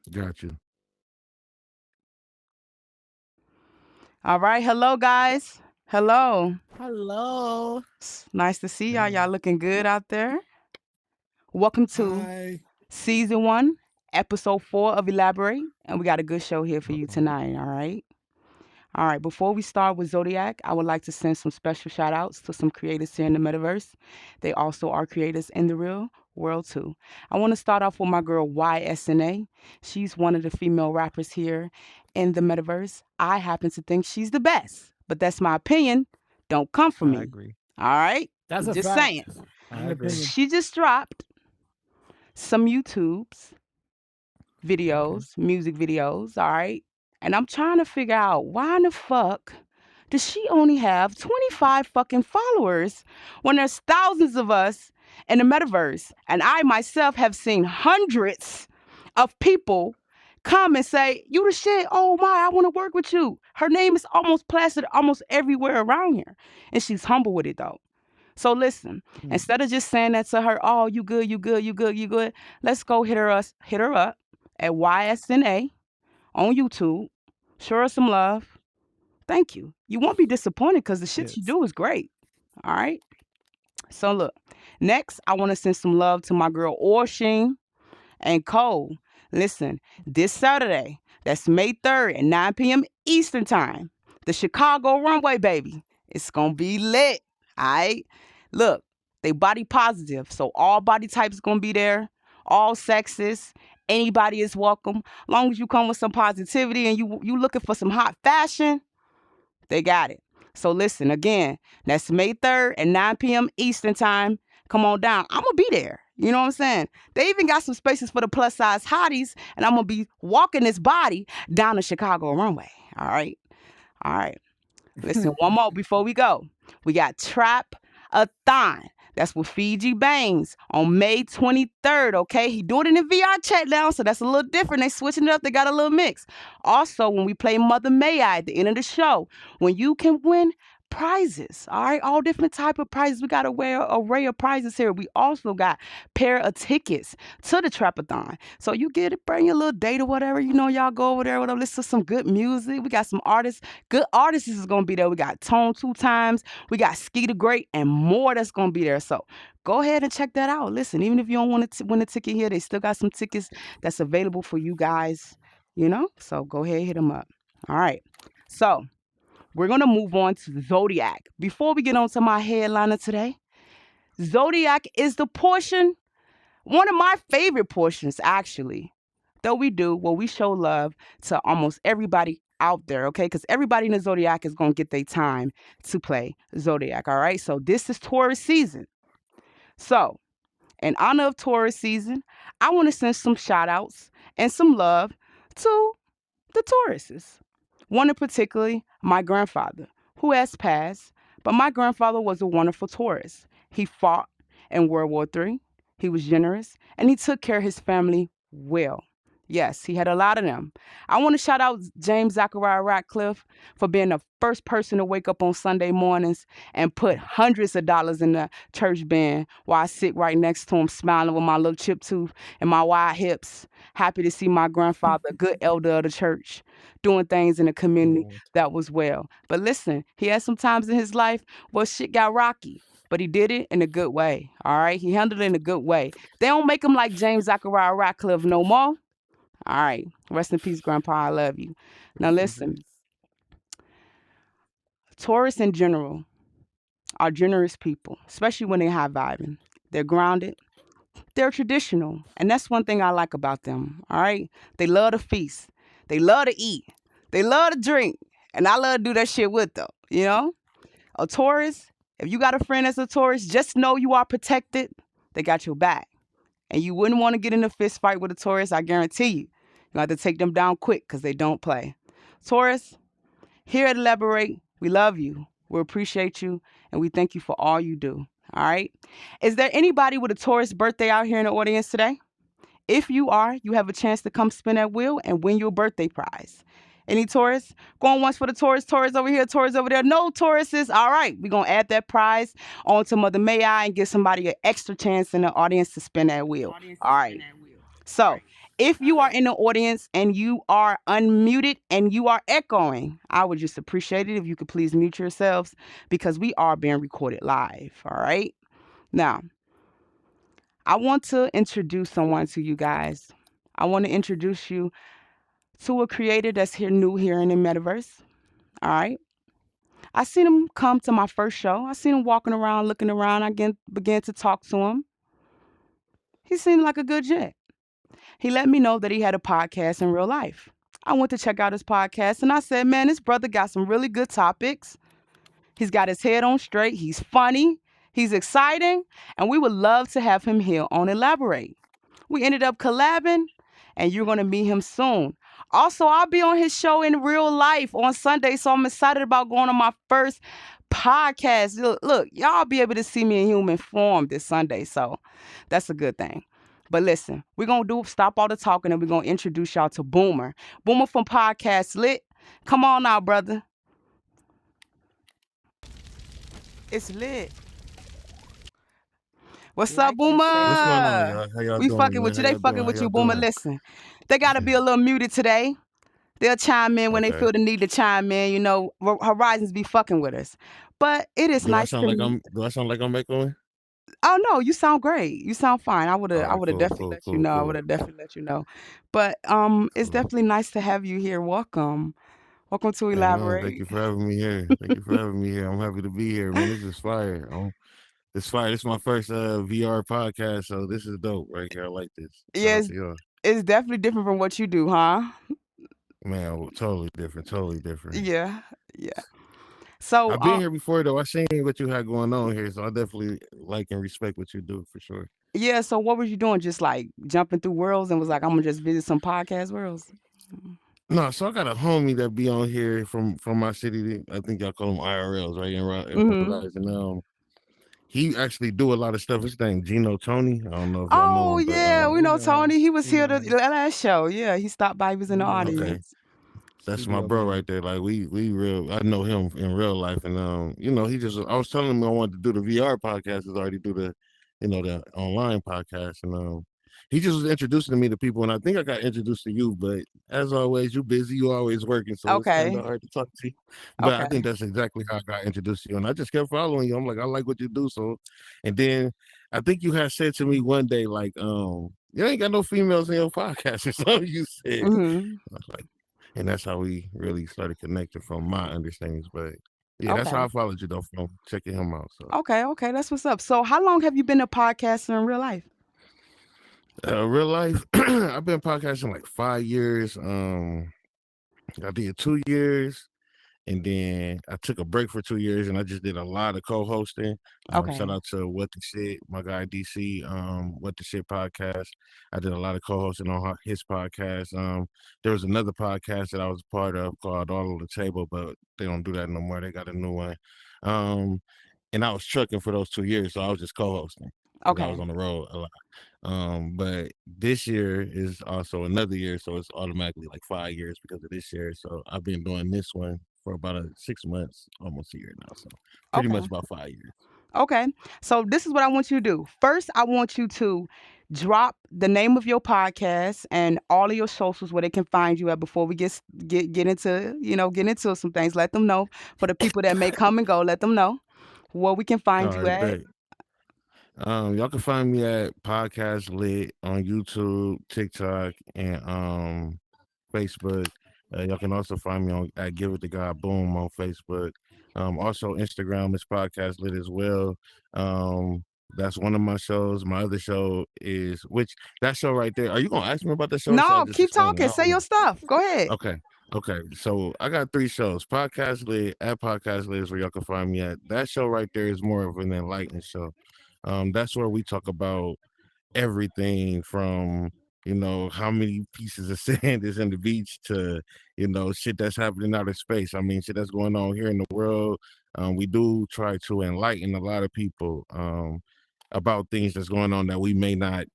Got you. All right. Hello, guys. Hello. Hello. Nice to see y'all. Y'all Hey. looking good out there. Welcome to Hi. season 1, episode 4 of Elaborate. And we got a good show here for you Uh-oh. tonight. All right. All right. Before we start with Zodiac, I would like to send some special shout outs to some creators here in the metaverse. They also are creators in the real world, too. I want to start off with my girl YSNA. She's one of the female rappers here in the metaverse. I happen to think she's the best, but that's my opinion. Don't come for I me. agree. All right? That's I'm a just saying. fact. I An agree. opinion. She just dropped some YouTubes Okay. videos, music videos, all right? And I'm trying to figure out why in the fuck does she only have 25 fucking followers when there's thousands of us in the metaverse? And I myself have seen hundreds of people come and say, "You the shit. Oh my, I want to work with you." Her name is almost plastered almost everywhere around here. And she's humble with it though. So listen, Hmm. instead of just saying that to her, "Oh, you good, you good, you good, you good," let's go hit her up at YSNA on YouTube. Show her some love. Thank you. You won't be disappointed because the shit you Yes. do is great. All right. So look, next I want to send some love to my girl Orshing and Cole. Listen, this Saturday, that's May 3rd at 9 p.m. Eastern Time, the Chicago runway, baby. It's gonna be lit. All right. Look, they body positive, so all body types gonna be there, all sexes. Anybody is welcome. Long as you come with some positivity and you looking for some hot fashion, they got it. So listen, again, that's May 3rd at 9 p.m. Eastern Time. Come on down. I'm going to be there. You know what I'm saying? They even got some spaces for the plus size hotties, and I'm going to be walking this body down the Chicago runway. All right. All right. Listen, one more before we go. We got Trap a Thon. That's with Fiji Bangs on May 23rd, okay? He doing it in VR chat now, so that's a little different. They switching it up. They got a little mix. Also, when we play Mother May I at the end of the show, when you can win prizes, all right? All different type of prizes. We got a rare array of prizes here. We also got pair of tickets to the Trapathon. So you get it, bring your little date or whatever. You know, y'all go over there, whatever. Listen to some good music. We got some artists. Good artists is gonna be there. We got Tone Two Times, we got Ski the Great, and more that's gonna be there. So go ahead and check that out. Listen, even if you don't want to win a ticket here, they still got some tickets that's available for you guys. So go ahead, hit them up. All right. So we're gonna move on to Zodiac. Before we get on to my headliner today, Zodiac is the portion, one of my favorite portions actually, that we do where we show love to almost everybody out there, okay? Because everybody in the Zodiac is going to get their time to play Zodiac, all right? So this is Taurus season. So, in honor of Taurus season, I want to send some shout outs and some love to the Tauruses. One in particularly, my grandfather, who has passed, but my grandfather was a wonderful Taurus. He fought in World War III, he was generous, and he took care of his family well. Yes, he had a lot of them. I want to shout out James Zachariah Ratcliff for being the first person to wake up on Sunday mornings and put hundreds of dollars in the church band while I sit right next to him, smiling with my little chip tooth and my wide hips. Happy to see my grandfather, a good elder of the church, doing things in the community Lord. that was well. But listen, he had some times in his life where shit got rocky. But he did it in a good way. All right. He handled it in a good way. They don't make him like James Zachariah Ratcliffe no more. All right. Rest in peace, Grandpa. I love you. Now Rest in listen, peace. Taurus in general are generous people, especially when they're high vibing. They're grounded. They're traditional. And that's one thing I like about them. All right. They love to feast. They love to eat. They love to drink. And I love to do that shit with them. A Taurus, if you got a friend that's a Taurus, just know you are protected. They got your back. And you wouldn't want to get in a fist fight with a Taurus, I guarantee you. You have to take them down quick because they don't play. Taurus, here at Elaborate, we love you, we appreciate you, and we thank you for all you do. All right? Is there anybody with a Taurus birthday out here in the audience today? If you are, you have a chance to come spin that wheel and win your birthday prize. Any Taurus? Going once for the Taurus, Taurus over here, Taurus over there. No Tauruses. All right, we're going to add that prize on to Mother May I and give somebody an extra chance in the audience to spin that wheel. All right. So, If you are in the audience and you are unmuted and you are echoing, I would just appreciate it if you could please mute yourselves because we are being recorded live. All right. Now, I want to introduce someone to you guys. I want to introduce you to a creator that's here new here in the metaverse. All right. I seen him come to my first show. I seen him walking around, looking around. I began to talk to him. He seemed like a good gent. He let me know that he had a podcast in real life. I went to check out his podcast and I said, man, this brother got some really good topics. He's got his head on straight. He's funny. He's exciting. And we would love to have him here on Elaborate. We ended up collabing and you're going to meet him soon. Also, I'll be on his show in real life on Sunday. So I'm excited about going on my first podcast. Look, y'all be able to see me in human form this Sunday. So that's a good thing. But listen, we're going to stop all the talking and we're going to introduce y'all to Boomer. Boomer from Podcast Lit. Come on now, brother. It's lit. What's up, Like and say What's going on, Boomer? y'all? How y'all We doing, fucking man? with you. How They y'all fucking doing? How with y'all you, Boomer. doing? Listen, they got to be a little muted today. They'll chime in when they Okay. feel the need to chime in. You know, Horizons be fucking with us. But it is Do I nice sound to like meet. I'm echoing? Oh no, you sound great. You sound fine. I would All have I right, would have cool, definitely cool, let you cool, know. I would cool, have definitely let you know. But it's cool. definitely nice to have you here. Welcome. Welcome to Hey man, thank Elaborate. you for having me here. Thank you for having me here. I'm happy to be here, man. This is fire. It's fire. This is my first VR podcast, so this is dope right here. I like this. Shout out Yes, to y'all. it's definitely different from what you do, huh? Man, totally different, totally different. Yeah. Yeah. So I've been here before though. I seen what you had going on here, so I definitely like and respect what you do for sure. yeah, so what was you doing? Just like jumping through worlds and was like, I'm gonna just visit some podcast worlds. No, so I got a homie that be on here from my city. I think y'all call them IRLs, right? In Mm-hmm. Horizon. He actually do a lot of stuff. His name Gino Tony. I don't know if y'all know Oh him, but yeah, we we know know him. Tony. He was We here know the him. last show. Yeah, he stopped by. He was in the We know him. okay, audience. that's He my do bro amazing. right there. Like we real. I know him in real life, and he just. I was telling him I wanted to do the VR podcast. Is already do the, the online podcast, and he just was introducing me to people, and I think I got introduced to you. But as always, you busy. You always working, so it's kind Okay. of hard to talk to you. But I think Okay. that's exactly how I got introduced to you, and I just kept following you. I'm like, I like what you do, so. And then I think you had said to me one day, like, you ain't got no females in your podcast or something. You said. Mm-hmm. I was like, and that's how we really started connecting from my understandings. But yeah, that's how Okay. I followed you though from checking him out. So Okay. Okay. That's what's up. So how long have you been a podcaster in real life? real life, I've been podcasting like 5 years. I did 2 years. And then I took a break for 2 years and I just did a lot of co-hosting. Shout Okay. out to What the Shit, my guy DC, What the Shit podcast. I did a lot of co-hosting on his podcast. There was another podcast that I was a part of called All on the Table, but they don't do that no more. They got a new one. Um, and I was trucking for those 2 years, so I was just co-hosting because I was Okay. on the road a lot. But this year is also another year, so it's automatically like 5 years because of this year. So I've been doing this one for about 6 months, almost a year now. So pretty Okay. much about 5 years. Okay. So this is what I want you to do. First, I want you to drop the name of your podcast and all of your socials where they can find you at before we get into, get into some things. Let them know. For the people that may come and go, let them know where we can find All you right, at. bet. Y'all can find me at Podcast Lit on YouTube, TikTok, and Facebook. Y'all can also find me on at Give It to God Boom on Facebook. Also Instagram is Podcast Lit as well. That's one of my shows. My other show is which that show right there. Are you gonna ask me about the show or should I No, just keep explain it? I talking. Say don't your know. stuff. Go ahead. Okay. Okay. So I got 3 shows. Podcast Lit at Podcast Lit is where y'all can find me at. That show right there is more of an enlightened show. That's where we talk about everything from how many pieces of sand is in the beach to shit that's happening out of space. I mean, shit that's going on here in the world. We do try to enlighten a lot of people about things that's going on that we may not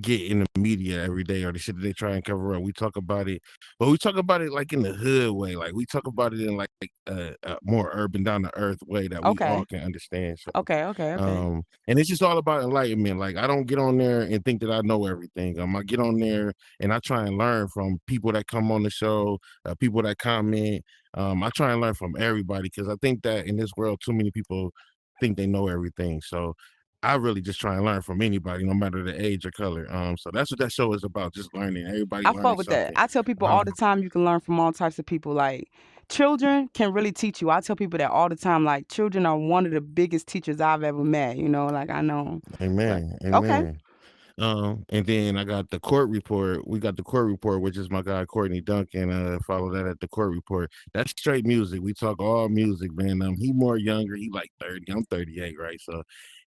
get in the media every day or the shit that they try and cover up. We talk about it, but we talk about it like in the hood way. Like we talk about it in like a more urban, down to earth way that we all Okay. can understand. So, Okay. and it's just all about enlightenment. Like I don't get on there and think that I know everything. I get on there and I try and learn from people that come on the show, people that comment. I try and learn from everybody because I think that in this world, too many people think they know everything. So I really just try and learn from anybody, no matter the age or color. So that's what that show is about, just learning. Everybody I learning fuck with that. something. I tell people all the time you can learn from all types of people. Like children can really teach you. I tell people that all the time. Like children are one of the biggest teachers I've ever met. Like I know. But Amen, okay. amen. And then I got the court report. We got the court report, which is my guy Courtney Duncan. Follow that at the court report. That's straight music. We talk all music, man. He more younger. He like 30. I'm 38, right? So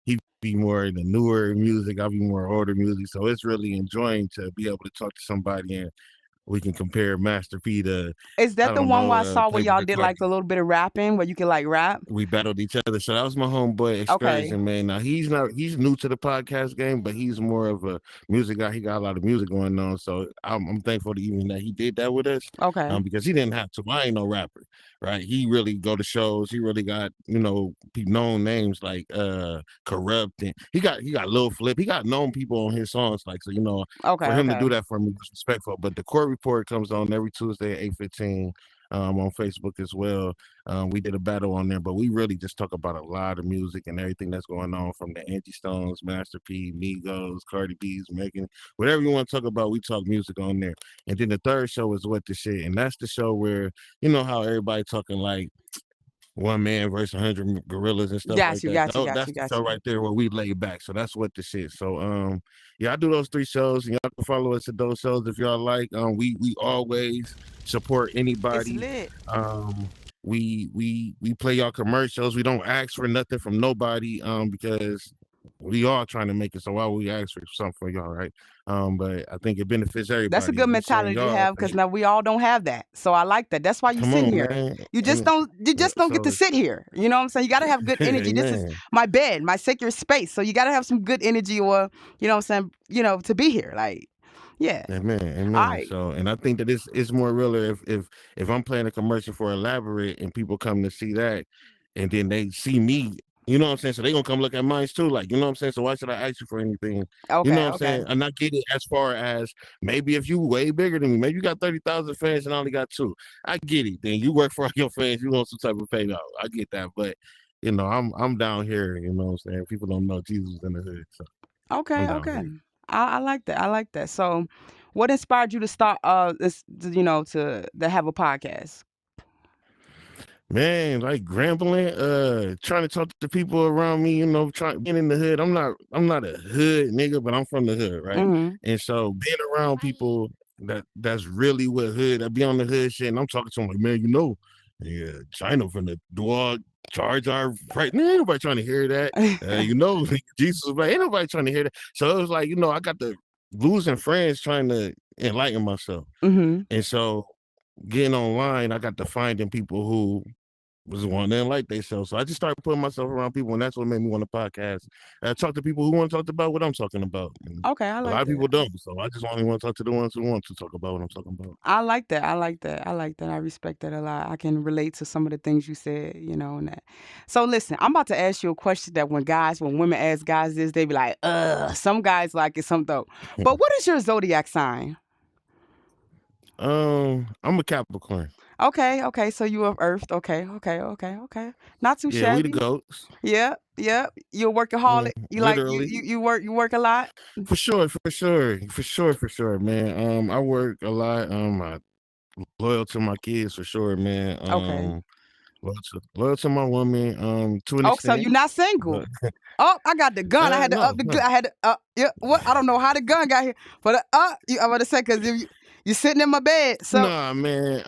he be more in the newer music. I'll be more older music. So it's really enjoying to be able to talk to somebody and we can compare Master P to, Is I that the don't one know, where I saw where y'all Playboy did like Cardi. a little bit of rapping where you can like rap? We battled each other. So that was my homeboy Okay. Excursion, man. Now he's new to the podcast game, but he's more of a music guy. He got a lot of music going on. So I'm thankful to even that he did that with us. Okay. Because he didn't have to. I ain't no rapper, right? He really go to shows. He really got, known names like Corrupt, and he got Lil Flip. He got known people on his songs. Like, so Okay. for him to Okay. do that for me was respectful. But the court report comes on every Tuesday at 8:15. On Facebook as well. We did a battle on there, but we really just talk about a lot of music and everything that's going on, from the Angie Stones, Master P, Migos, Cardi B's, Megan, whatever you want to talk about. We talk music on there. And then the third show is What the Shit, and that's the show where you know how everybody talking like one man versus 100 gorillas and stuff Got like you. that. Got you. Got That's you. the Got show you. right there where we lay back. So that's What the Shit. So yeah, I do those 3 shows, and y'all can follow us at those shows if y'all like. We always support It's anybody. lit. We play y'all commercials. We don't ask for nothing from nobody because we are trying to make it. So why would we ask for something for y'all, right? But I think it benefits That's a everybody. good If we sharing mentality to y'all, have because now we all don't have that. So I like that. That's why you come sitting on, here. man. You just don't get to So sit here. You know what I'm saying? You gotta have good energy. This is amen. my bed, my sacred space. So you gotta have some good energy or you know what I'm saying, to be here. Like, yeah. Amen, All amen. right. So, and I think that it's more realer if I'm playing a commercial for Elaborate and people come to see that, and then they see me, you know what I'm saying? So they gonna come look at mine too, like, you know what I'm saying? So why should I ask you for anything? You know Okay, what I'm okay. saying? And I get it as far as maybe if you way bigger than me, maybe you got 30,000 fans and I only got 2. I get it. Then you work for all your fans, you want some type of payout. I get that, but I'm down here. You know what I'm saying? People don't know Jesus in the hood, so I'm Okay, down okay. here. I like that. I like that. So what inspired you to start to have a podcast? Man, like grambling, trying to talk to people around me, trying being in the hood. I'm not a hood nigga, but I'm from the hood, right? Mm-hmm. And so being around people that's really with hood, that be on the hood shit, and I'm talking to them like, man, yeah, China from the dog charge our price. Man, ain't nobody trying to hear that. Jesus was like, ain't nobody trying to hear that. So it was like, I got the losing friends trying to enlighten myself. Mm-hmm. And so getting online, I got to finding people who was one that like themselves. So I just started putting myself around people, and that's what made me want to podcast. I talk to people who want to talk about what I'm talking about. And Okay, I a lot like of that. people don't. So I just only want to talk to the ones who want to talk about what I'm talking about. I like that. I like that. I like that. I respect that a lot. I can relate to some of the things you said, and that. So listen, I'm about to ask you a question that when women ask guys this, they be like, some guys like it, some don't. But what is your zodiac sign? I'm a Capricorn. Okay. So you of Earth. Okay. Not too Yeah, we the shabby. goats. Yeah. You're a Yeah, workaholic. You like literally. you work a lot. For sure, man. I work a lot. I'm loyal to my kids for sure, man. Okay. Loyal to my woman, to an Oh, so extent. you're not But single. Oh, I got the gun. I had to up no, the gun. no. I had to yeah. What? I don't know how the gun got here, but I'm about to say because you sitting in my bed. So Nah, man.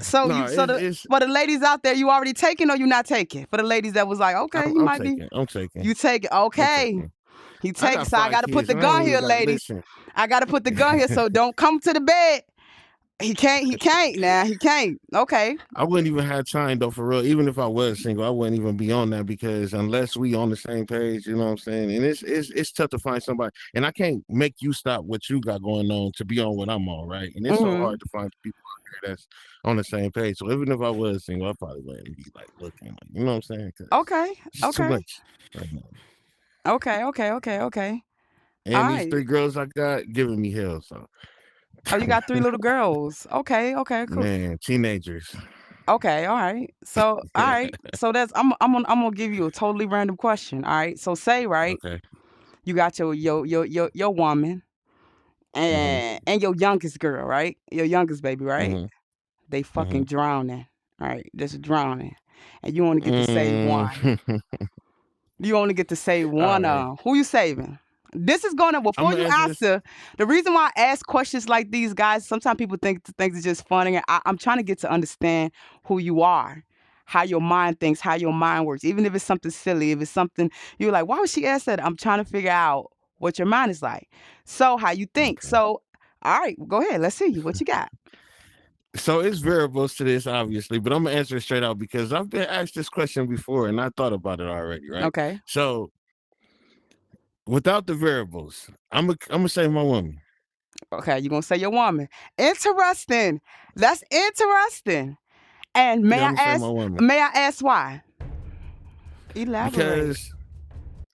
so Nah, you so the it's for the ladies out there, you already taking or you not taking? For the ladies that was like, okay, you I'm might be. taking. I'm taking. You take it. I'm Okay. taking. He I take it. got So I 5 got to put kids, the and I gun ain't here, even got ladies. listen. I got to put the gun here. So don't come to the bed. He can't. He can't now. He can't. Okay. I wouldn't even have time though, for real. Even if I was single, I wouldn't even be on that because unless we on the same page, you know what I'm saying. And it's tough to find somebody, and I can't make you stop what you got going on to be on what I'm on, right? And it's so Mm-hmm. hard to find people out there that's on the same page. So even if I was single, I probably wouldn't be like looking, like, you know what I'm saying? Because Okay. it's too Okay. much right now. Okay. Okay. Okay. Okay. All And these right. three girls I got giving me hell. So Oh, you got 3 little girls. Okay. Okay. Cool. man, teenagers. Okay. All right. So, all right. So that's I'm gonna give you a totally random question. All right. So say right, Okay. you got your woman Mhm. and your youngest girl, right? Your youngest baby, right? Mhm. They fucking Mhm. drowning. All right. Just drowning, and you only get to save one. Mm. You only get to save All one. right. Who you saving? This is gonna I'm before gonna you answer this. answer. The reason why I ask questions like these, guys, sometimes people think things are just funny. And I'm trying to get to understand who you are, how your mind thinks, how your mind works. Even if it's something silly, if it's something you're like, why would she ask that? I'm trying to figure out what your mind is like. So how you think. Okay. So all right, go ahead. Let's see you. What you got? So it's variables to this, obviously, but I'm gonna answer it straight out because I've been asked this question before and I thought about it already, right? Okay. So without the variables, I'm gonna say my woman. Okay, you're gonna say your woman. Interesting. That's interesting. And Yeah, I'm gonna say my woman may I ask why? Elaborate. because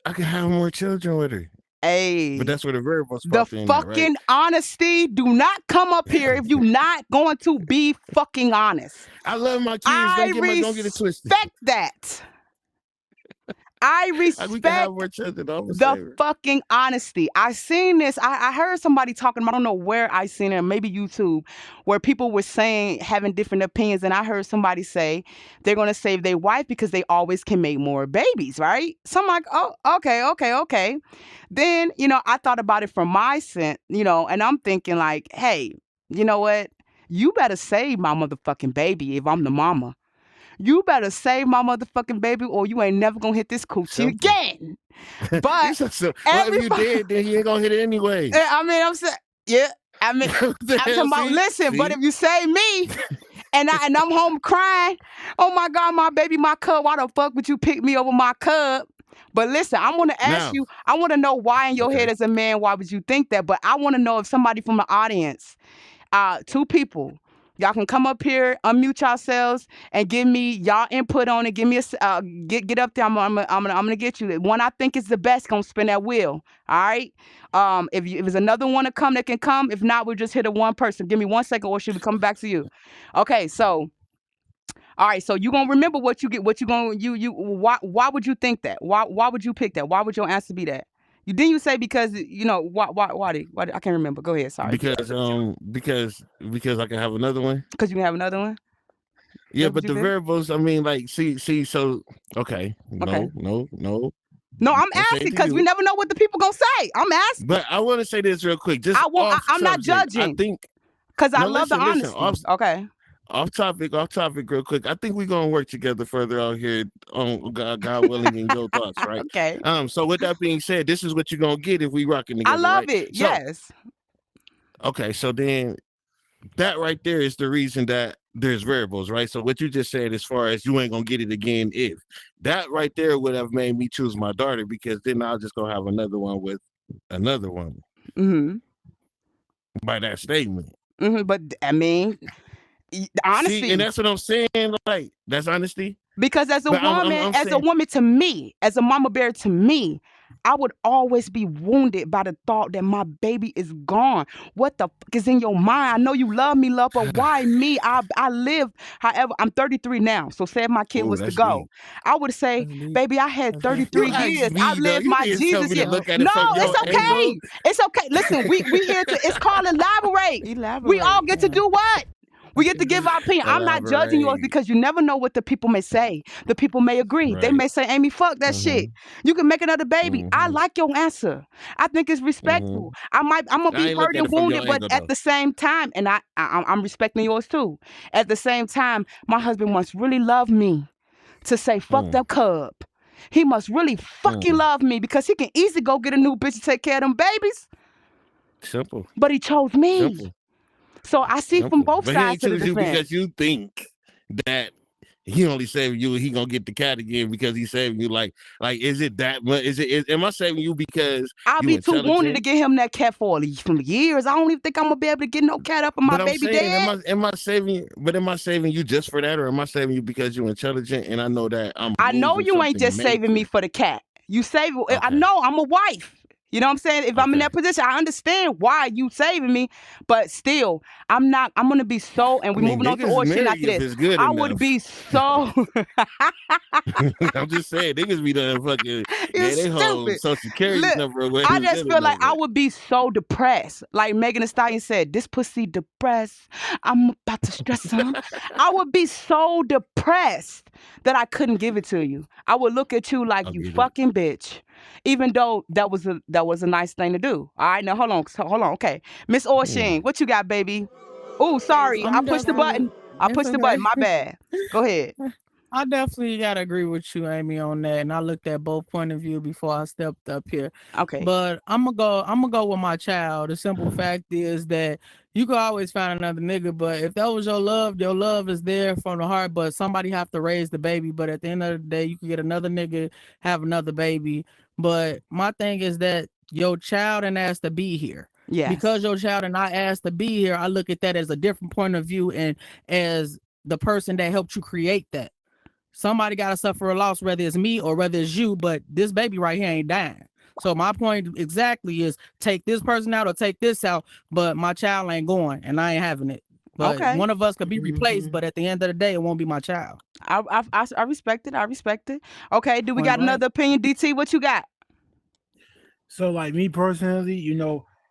I can have more children with her. But Hey, that's where the variables the pop in at, right? fucking honesty. Do not come up here if you not going to be fucking honest. I love my kids. I Don't get it twisted. respect that. I We can have respect more children. I'm gonna the save her. fucking honesty. I seen this. I heard somebody talking. I don't know where I seen it. Maybe YouTube, where people were saying having different opinions, and I heard somebody say they're gonna save their wife because they always can make more babies, right? So I'm like, oh, okay, okay, okay. Then I thought about it from my sense, and I'm thinking like, hey, you know what? You better save my motherfucking baby if I'm the mama. You better save my motherfucking baby, or you ain't never gonna hit this coochie Simple. again. But Well, if you everybody, did, then he ain't gonna hit it anyway. I mean, I'm saying, yeah. I mean, What the I'm hell? talking about. See, Listen, but see. if you save me, and I'm home crying, oh my God, my baby, my cub, why the fuck would you pick me over my cub? But listen, I want to ask Now, you. I want to know why in your head okay. as a man, why would you think that? But I want to know if somebody from the audience, 2 people. Y'all can come up here, unmute yourselves, and give me y'all input on it. Give me get up there. I'm gonna get you. The one I think is the best. Gonna spin that wheel. All right. If there's another one to come, that can come. If not, we'll just hit a one person. Give me 1 second, or should we come back to you? Okay. So all right. So you gonna remember what you get. What you gonna you why would you think that? Why would you pick that? Why would your answer be that? You didn't you say because why I can't remember. Go ahead. Sorry. Because I can have another one. Because you can have another one. Yeah, That's what but you the think? variables, I mean, like, so okay, Okay. no. No, I'm I'm saying asking to because we you, never know what the people gonna say. I'm asking. but I want to say this real quick, just off I'm not subject. I judging think because I no, love the listen, honesty. Okay. off topic, real quick. I think we're gonna work together further out here on God willing in your thoughts, right? Okay. So with that being said, this is what you're gonna get if we rocking I together, love right? it. So Yes. okay, so then that right there is the reason that there's variables, right? So what you just said, as far as you ain't gonna get it again, if that right there would have made me choose my daughter, because then I'll just go have another one with another one Mm-hmm. by that statement. Mm-hmm. But I mean, See, and honesty. that's what I'm saying. Like, that's honesty. Because But I'm as a saying, woman to me, as a mama bear to me, I would always be wounded by the thought that my baby is gone. What the fuck is in your mind? I know you love me, love, but why me? I live, however, I'm 33 now. So say if my kid oh, was to that's go, deep. I would say, That's deep. baby, I had That's deep. You 33 asked years. I me though. lived You my didn't tell Jesus me to year. look at it No, from it's your angle. okay. It's okay. Listen, we here to, it's called elaborate. We all Elaborate. get to Yeah. do what? We get to give our opinion. I'm not judging yours Elaborate. because you never know what the people may say. The people may agree. They Right. may say, Amy, fuck that Mm-hmm. shit. You can make another baby. I Mm-hmm. like your answer. I think it's Mm-hmm. respectful. I'm gonna I be ain't look hurt at and it from your wounded, but angle at though. the same time, and I'm respecting yours too. At the same time, my husband must really love me to say fuck Mm, that cub. He must really fucking mm. love me because he can easily go get a new bitch to take care of them babies, Simple. but he chose me. Simple. So I see from Simple. both But he sides ain't to the choose you defense. because you think that he only saving you. He gonna get the cat again because he's saving you. Like, is it that much? Am I saving you because I'll you be too wounded to intelligent? get him that cat for from years. I don't even think I'm gonna be able to get no cat up in my But I'm baby saying, dad. am I saving? But am I saving you just for that, or am I saving you because you're intelligent and I know that I'm I know losing you ain't something just saving me major? for the cat. You save. I Okay, know I'm a wife. You know what I'm saying? If I'm in okay. that position, I understand why you saving me, but still, I'm not. I'm gonna be so. And I we mean, moving on to niggas Ocean marry after if this. it's good I would enough. be so. I'm just saying, niggas be done fucking You're get their whole stupid. social security Look, number away. I It's just good feel like enough, I but would be so depressed. Like Megan Thee Stallion said, this pussy depressed. I'm about to stress him. I would be so depressed that I couldn't give it to you. I would look at you like I'll you get it. fucking bitch. Even though that was a nice thing to do. All right, now hold on. Okay. Miss Hmm. Orshing, what you got, baby? Oh, sorry. I I'm pushed the definitely. button. I It's pushed the button. okay. My bad. Go ahead. I definitely gotta agree with you, Amy, on that. And I looked at both point of view before I stepped up here. Okay. But I'm gonna go with my child. The simple fact is that you could always find another nigga, but if that was your love is there from the heart, but somebody have to raise the baby. But at the end of the day, you could get another nigga, have another baby. But my thing is that your child and asked to be here. Yes. Because your child and I asked to be here, I look at that as a different point of view and as the person that helped you create that. Somebody got to suffer a loss, whether it's me or whether it's you, but this baby right here ain't dying. So my point exactly is take this person out or take this out, but my child ain't going and I ain't having it. But Okay. one of us could be replaced, but at the end of the day, it won't be my child. I respect it. I respect it. Okay. Do we Point got blank. another opinion? DT, what you got? So like me personally,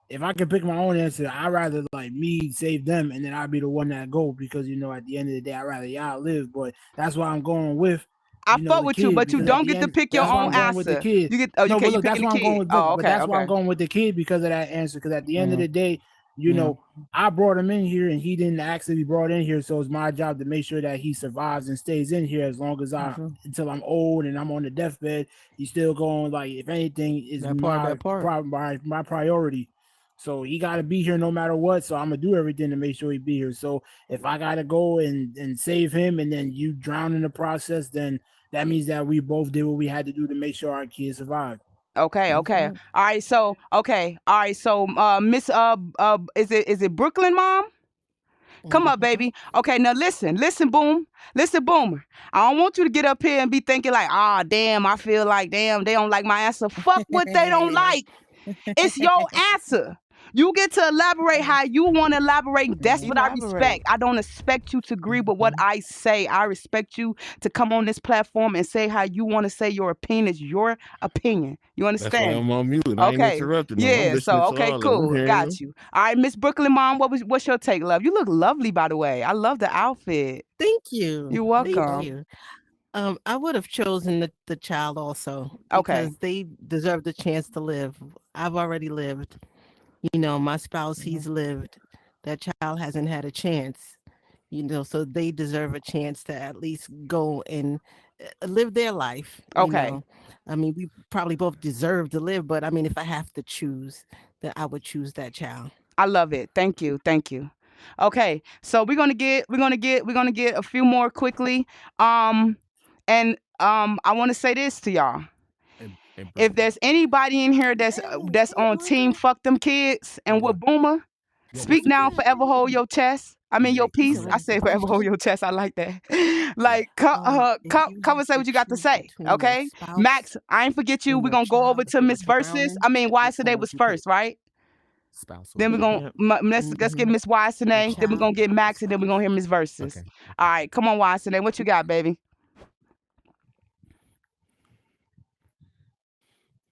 if I could pick my own answer, I'd rather like me save them and then I'd be the one that go because at the end of the day I'd rather y'all live. But that's why I'm going with, I fuck the with you, kid but you because at don't the get to end pick your that's why own I'm going with the answer. kid. You get No, okay. but You look, that's picking the why I'm going kid. with Oh, look, but okay, that's why I'm okay. going with the kid because of that answer. Because at the end of Mhm. the day, Yeah. I brought him in here and he didn't ask to be brought in here. So it's my job to make sure that he survives and stays in here as long as For sure. until I'm old and I'm on the deathbed. He's still going like if anything is That part. my priority. So he got to be here no matter what. So I'm gonna do everything to make sure he be here. So if I gotta go and save him and then you drown in the process, then that means that we both did what we had to do to make sure our kids survived. Okay, That's okay. right. All right, so okay. All right, so Miss is it Brooklyn mom? Come up, baby. Okay, now listen, boom. Listen, boomer. I don't want you to get up here and be thinking like, ah, damn, I feel like damn, they don't like my answer. Fuck what they don't like. It's your answer. You get to elaborate how you want to elaborate. That's what I respect. Elaborate. I don't expect you to agree with what I say. I respect you to come on this platform and say how you want to say your opinion is your opinion. You That's why understand? I'm on mute. I ain't Okay. interrupting them. I'm Yeah. So listening to okay, all of them. I'm cool. hearing Got them. you. All right, Miss Brooklyn mom, what's your take, love? You look lovely, by the way. I love the outfit. Thank you. You're Thank welcome. you. I would have chosen the child also Okay. because they deserve the chance to live. I've already lived. My spouse, he's lived. That child hasn't had a chance. So they deserve a chance to at least go and live their life. Okay. I mean, we probably both deserve to live, but I mean, if I have to choose, then I would choose that child. I love it. Thank you. Thank you. Okay. So we're gonna get a few more quickly. And I want to say this to y'all. Hey, If brother. there's anybody in here that's on team fuck them kids Hey, and with Boomer, what's speak the now, question? forever hold your chest. I mean your Hey, You said, peace. I what is the say forever hold question? your chest. I like that. yeah. Like If you come have and say to what you got to choose say. between your Okay, spouse Max. I ain't forget you. and We're your gonna go over child, if to they were Miss Versus. drowning, I mean Wise which one today would was you pick? first, right? Spouse Then over we're child. gonna Yep. let's get Miss Wise The today. Then we're gonna child get or the Max, and then we're gonna hear spouse? Miss Versus. Okay. All right, come on, Wise today. What you got, baby?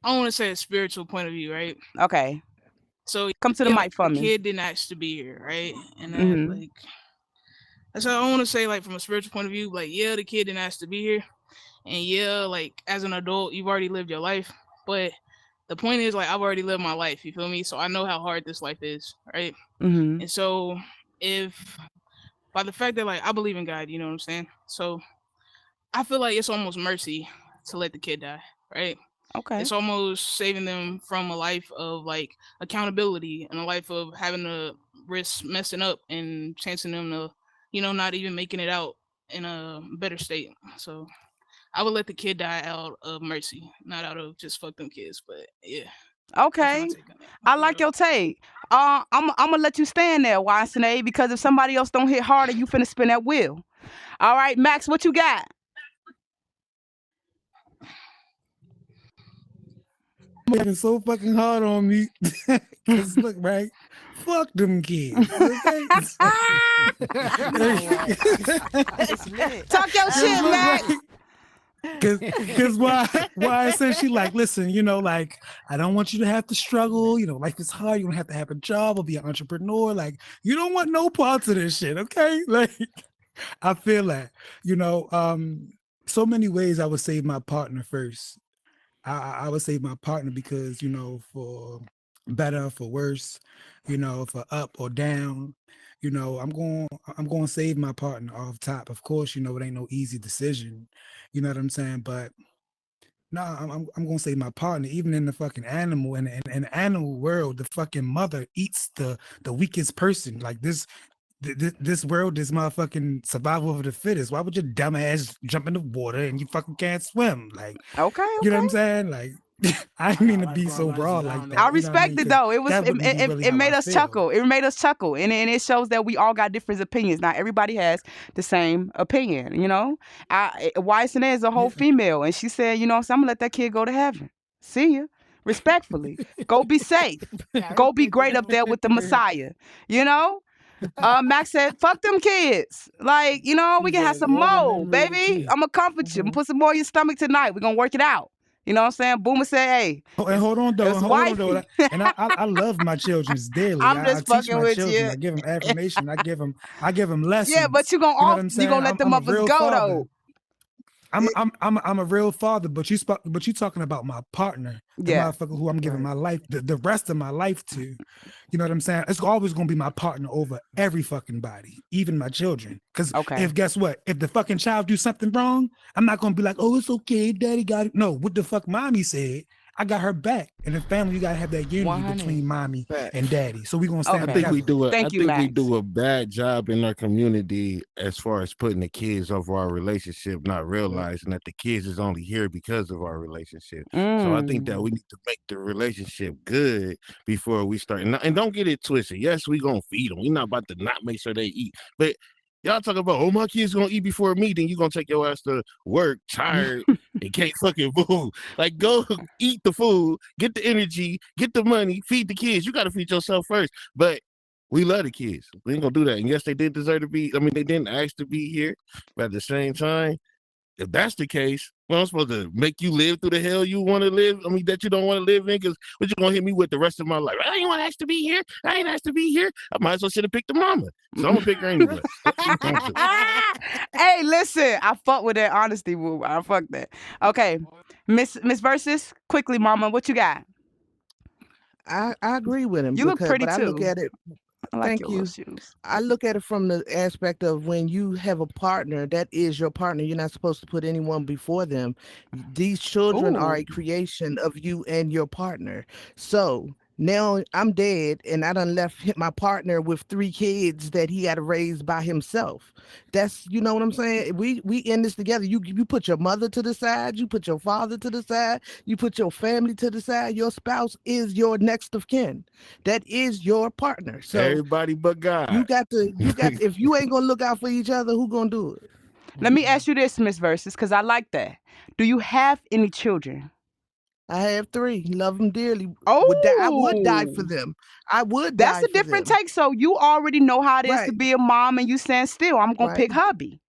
I want to say a spiritual point of view, right? Okay, So come to the yeah, like mic for the me. kid didn't ask to be here, right? And that Mm-hmm. like that's what I want to say, like from a spiritual point of view, like yeah, the kid didn't ask to be here, and yeah, like as an adult, you've already lived your life, but the point is like I've already lived my life. You feel me? So I know how hard this life is, right? Mm-hmm. And so if by the fact that like I believe in God, you know what I'm saying? So I feel like it's almost mercy to let the kid die, right? Okay. It's almost saving them from a life of like accountability and a life of having to risk messing up and chancing them to, not even making it out in a better state. So I would let the kid die out of mercy, not out of just fuck them kids. But yeah, that's my Okay. take on that. I like your take. I'm gonna let you stand there, YSNA, because if somebody else don't hit harder, you finna spin that wheel. All right, Max, what you got? Making so fucking hard on me. Cause look, right? Fuck them kids. Okay? It's lit. Talk your shit, Look, Max. right? Cause why I said she like, listen, like I don't want you to have to struggle, life is hard, you don't have to have a job or be an entrepreneur. Like, you don't want no parts of this shit, okay? Like, I feel that, so many ways I would save my partner first. I would save my partner because, for better, for worse, for up or down, I'm going to save my partner off top. Of course, it ain't no easy decision. You know what I'm saying? But no, I'm going to save my partner. Even in the fucking animal, in the animal world, the fucking mother eats the weakest person. Like this world is motherfucking survival of the fittest. Why would your dumb ass jump in the water and you fucking can't swim? Like, Okay. you know what I'm saying? Like, I didn't mean to be so broad like that. I respect it though. It made us chuckle. It made us chuckle, and it shows that we all got different opinions. Not everybody has the same opinion. YSNA is a whole female, and she said, so I'm gonna let that kid go to heaven. See ya. Respectfully, go be safe. Go be great up there with the Messiah. Max said, fuck them kids. Like, we can have some more, baby. I'm gonna comfort you. I'm gonna put some more in your stomach tonight. We're gonna work it out. You know what I'm saying? Boomer said, hey. And hold on, though. And I love my children dearly. I'm just I teach fucking my with children. you. I give them affirmation. I give them lessons. Yeah, but you gonna let them mothers go though. I'm a real father, but you talking about my partner, the motherfucker who I'm giving my life, the rest of my life to. You know what I'm saying? It's always gonna be my partner over every fucking body, even my children. Because if guess what? If the fucking child do something wrong, I'm not gonna be like, oh, it's okay, daddy got it. No, what the fuck mommy said, I got her back. And in family, you gotta have that unity 100. between mommy and daddy. So we gonna stand I think we do Max. we do a bad job in our community as far as putting the kids over our relationship, not realizing that the kids is only here because of our relationship. So I think that we need to make the relationship good before we start. And don't get it twisted. Yes, we gonna feed them. We're not about to not make sure they eat, but y'all talking about, oh, my kids gonna eat before me, then you gonna take your ass to work tired and can't fucking move. Like, go eat the food, get the energy, get the money, feed the kids. You gotta feed yourself first. But we love the kids. We ain't gonna do that. And yes, they did deserve to be. I mean, they didn't ask to be here, but at the same time, if that's the case, well, I'm supposed to make you live through the hell you want to live. I mean, that you don't want to live in, because what you gonna hit me with the rest of my life? I ain't want to ask to be here. I ain't asked to be here. I might as well should have picked the mama. So I'm gonna pick her anyway. Hey, listen, I fuck with that honesty, woo. I fuck that. Okay, Miss Versus, quickly, mama, what you got? I agree with him. You look pretty but too. I look at it. I like Thank your you. little shoes. I look at it from the aspect of when you have a partner, that is your partner. You're not supposed to put anyone before them. These children are a creation of you and your partner. So now I'm dead and I done left my partner with 3 kids that he had to raise by himself. That's, you know what I'm saying? We in this together. You put your mother to the side, you put your father to the side, you put your family to the side. Your spouse is your next of kin. That is your partner. So everybody but God. you got if you ain't gonna look out for each other, who gonna do it? Let me ask you this, Miss Versus, because I like that. Do you have any children? I have 3. Love them dearly. Oh, I would die for them. I would. That's a different take. So you already know how it is to be a mom, and you stand still. I'm gonna pick hubby,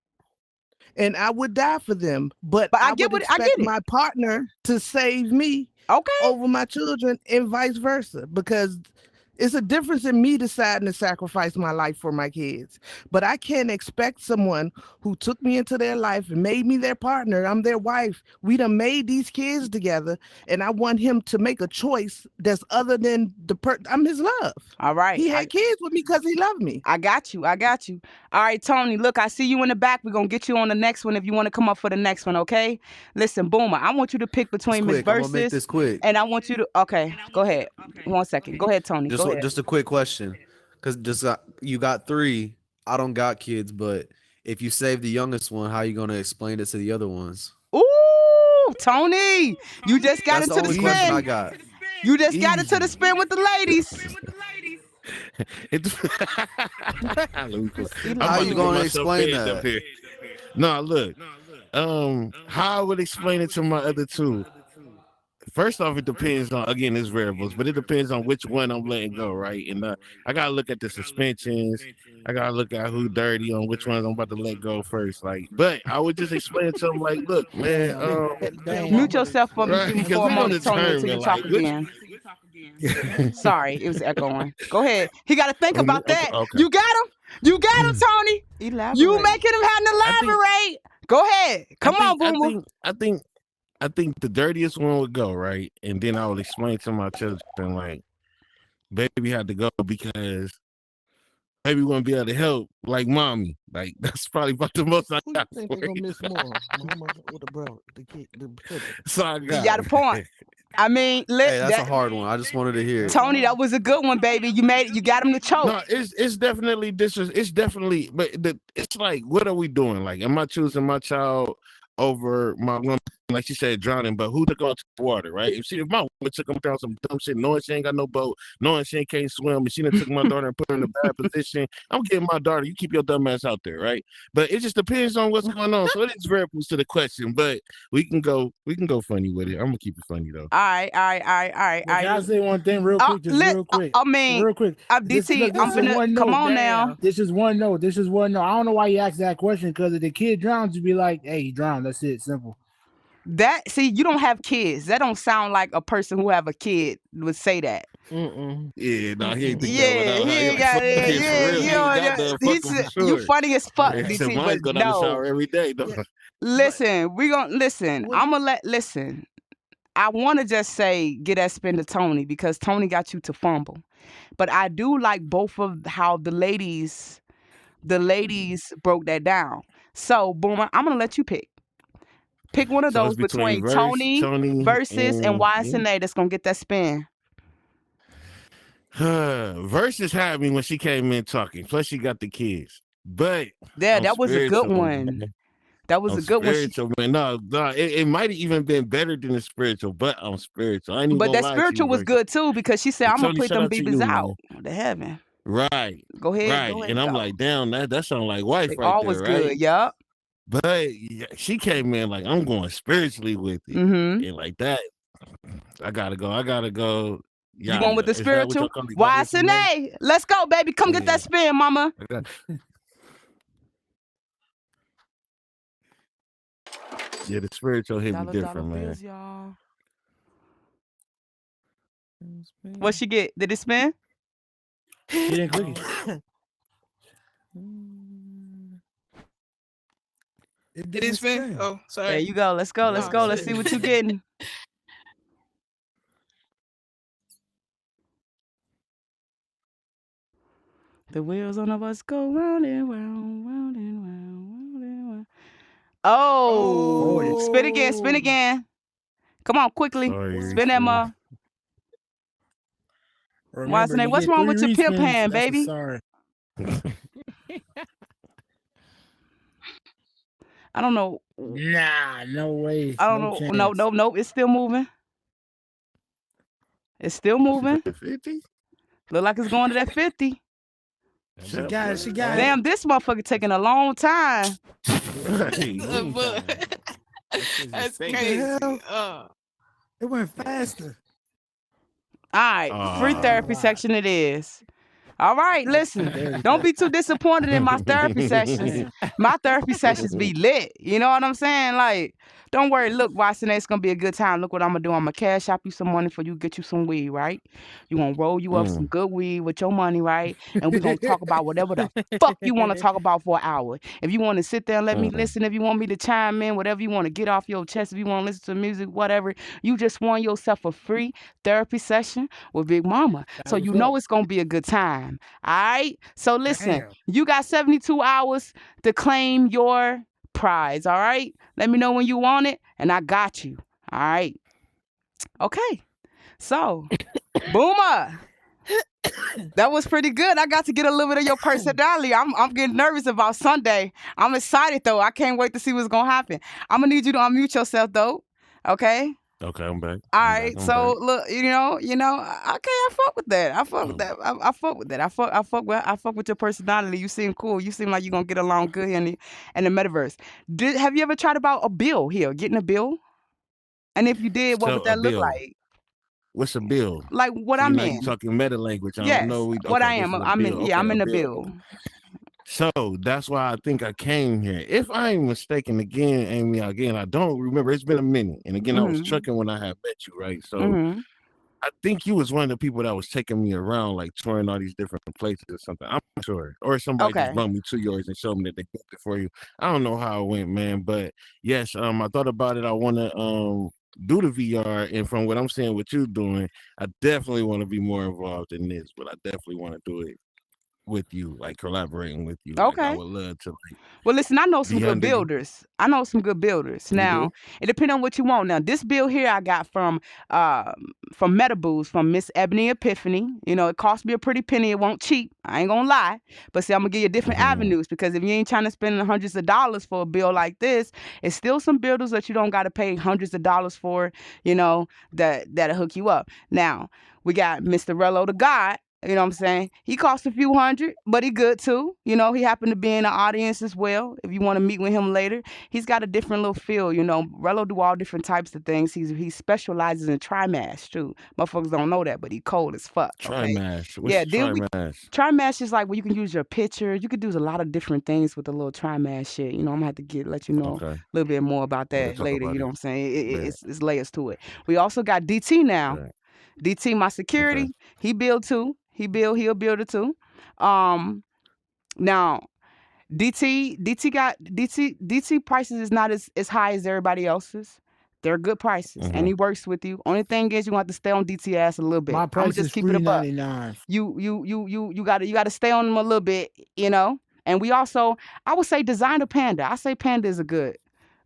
and I would die for them. But I would expect my partner to save me over my children, and vice versa, because it's a difference in me deciding to sacrifice my life for my kids. But I can't expect someone who took me into their life and made me their partner. I'm their wife. We done made these kids together, and I want him to make a choice that's other than I'm his love. All right. He had kids with me because he loved me. I got you. All right, Tony, look, I see you in the back. We're going to get you on the next one if you want to come up for the next one, okay? Listen, Boomer, I want you to pick between Miss Versus. I'm gonna make this quick. And I want you to, okay, go ahead. 1 second. Go ahead, Tony. Just a quick question. Because just you got 3. I don't got kids, but if you save the youngest one, how you gonna explain it to the other ones? Ooh, Tony, you just got That's the into the only question I spin. got. You just got into the Easy. spin with the ladies. Let me quit. I'm How about you to get gonna myself explain pegged up that? here. No, look. How I would explain it to my other two. First off, it depends on again, it's variables, but it depends on which one I'm letting go, right? And I gotta look at the suspensions. I gotta look at who dirty on which ones I'm about to let go first. Like, but I would just explain to them, like, look, man, Mute yourself for right? me Because for a we're gonna moment, Tony, until you determine, talk like, which. again. Sorry, it was echoing. Go ahead. He got to think about Okay, that. okay. You got him? You got him, Tony? Elaborate. You making him have to I think- elaborate. Go ahead. Come on, Boomer. I think the dirtiest one would go, right? And then I would explain to my children, like, baby had to go because baby wouldn't be able to help like mommy. Like, that's probably about the most I Who you got. think they're gonna miss more, mama or the brother, the kid, the children? So I You got a got point. I mean, Hey, that's a hard one. I just wanted to hear it. Tony, that was a good one, baby. You made it. You got him to choke. No, it's definitely it's definitely, but it's like, what are we doing? Like, am I choosing my child over my woman? Like she said, drowning, but who took her to the water, right? If my woman took him down some dumb shit, knowing she ain't got no boat, knowing she can't swim, and she done took my daughter and put her in a bad position, I'm getting my daughter. You keep your dumb ass out there, right? But it just depends on what's going on. So it is variables to the question, but we can go funny with it. I'm gonna keep it funny though. All right. Can I say one thing real quick? Just real quick. I mean, real quick. DT, I'm finna come on now. This is one note. I don't know why you asked that question, because if the kid drowns, you'd be like, hey, he drowned. That's it. Simple. You don't have kids. That don't sound like a person who have a kid would say that. Mm-mm. Yeah, no, he ain't think Yeah, that one out. he ain't Like, got fuck it. kids for real. He ain't got that. Fuck 'em for sure. You funny as fuck, Yeah, DT, mine but go down the no. shower every day, though. Listen, we gonna listen. What- I'm gonna listen. I want to just say get that spin to Tony because Tony got you to fumble, but I do like both of how the ladies broke that down. So, Boomer, I'm gonna let you pick. Pick one of So it's those between Verse, Tony versus and YSNA that's gonna get that spin. Versus had me when she came in talking. Plus, she got the kids. But Yeah, I'm that was a good spiritual, one. man. That was I'm a good one. spiritual, man. No, it might have even been better than the spiritual, but I'm spiritual. I ain't even But gonna that lie to you, spiritual was Verse. good too because she said, "I'm gonna Tony, put shout them out to babies you, out man. to heaven." Right. Go ahead. Right. And I'm like, damn, that sound like wife They right all there, was right? good. Yup. But yeah, she came in like, I'm going spiritually with it. Mm-hmm. And like that, I gotta go. You going with the Is that what y'all spiritual? call it? Y'all listen, man? YSNA. Let's go, baby. Come get that spin, mama. I got- Yeah, the spiritual hit me different, man. Bills, y'all. What she get? Did it spin? She didn't click it. It Did it spin? Oh, sorry. There you go. Let's go. Let's Oh, go. Let's shit. see what you getting. The wheels on the bus go round and round, round and round, round and round. Oh, spin again, spin again. Come on, quickly. Sorry, Spin that, ma. Remember, YSNA, you what's get wrong 3 with your pimp respins, hand, that's a baby? sorry. I don't know. Nah, no way. I don't know. chance. No. It's still moving. It's still moving. 50? Look like it's going to that 50. She got it. Damn, this motherfucker taking a long time. That's crazy. It went faster. All right, free therapy section it is. All right, listen, don't be too disappointed in my therapy sessions. My therapy sessions be lit. You know what I'm saying? Like, don't worry. Look, Watson, it's going to be a good time. Look what I'm going to do. I'm going to cash out you some money for you, get you some weed, right? You going to roll you up some good weed with your money, right? And we're going to talk about whatever the fuck you want to talk about for an hour. If you want to sit there and let me listen, if you want me to chime in, whatever you want to get off your chest, if you want to listen to music, whatever, you just won yourself a free therapy session with Big Mama. So you know it's going to be a good time. All right? So listen, you got 72 hours to claim your prize, all right? Let me know when you want it, and I got you, all right? Okay. So, Boomer, That was pretty good. I got to get a little bit of your personality. I'm getting nervous about Sunday. I'm excited though. I can't wait to see what's gonna happen. I'm gonna need you to unmute yourself though. Okay. Okay, I'm back. All I'm back. right. I'm So back. look, okay. I fuck with that. I fuck with that. I fuck with that. I fuck with your personality. You seem cool. You seem like you're gonna get along good in the metaverse. Have you ever tried about a bill here, getting a bill? And if you did, what So would a that look bill. like? What's a bill? Like what See, I'm now you in. talking meta language. I know Yes. we What I okay. This am. is a I'm in. bill. Yeah. Okay, I'm a in the bill. bill. So that's why I think I came here. If I ain't mistaken, again, Amy, again, I don't remember. It's been a minute. And again, I was Mhm. trucking when I had met you, right? So Mhm. I think you was one of the people that was taking me around, like touring all these different places or something. I'm not sure. Or somebody just Okay. brought me to yours and showed me that they booked it for you. I don't know how it went, man. But yes, I thought about it. I wanna do the VR, and from what I'm seeing what you doing, I definitely want to be more involved in this, but I definitely want to do it with you, like collaborating with you. Like I Okay. would love to like Well, listen, I know some be good under you. builders. I know some good builders. You do? Now, it depends on what you want. Now, this build here I got from Metaboost, from Miss Ebony Epiphany. You know, it cost me a pretty penny. It won't cheap. I ain't gonna lie. But see, I'm gonna give you different Mhm. avenues because if you ain't trying to spend hundreds of dollars for a build like this, it's still some builders that you don't gotta pay hundreds of dollars for, that'll hook you up. Now, we got Mr. Rello the God. You know what I'm saying? He cost a few hundred, but he good too. He happened to be in the audience as well. If you want to meet with him later, he's got a different little feel. Rello do all different types of things. He specializes in trimash too. Motherfuckers don't know that, but he cold as fuck. Okay. Trimash. What's Yeah. the Then we Trimash? trimash is like where you can use your picture. You could do a lot of different things with the little trimash shit. I'm gonna have to let you know Okay. a little bit more about We'll that talk later. You about know it. what I'm saying? Bet. It's layers to it. We also got DT now. Bet. DT, my Okay. security, he build too. He'll build it too. Um, now DT prices is not as high as everybody else's. They're good prices, and Mm-hmm. he works with you. Only thing is, you want to stay on DT ass a little bit. My I'm gonna price just is keep it free above. 99. You gotta stay on them a little bit, And we also, I would say, designer Panda. I say Panda is a good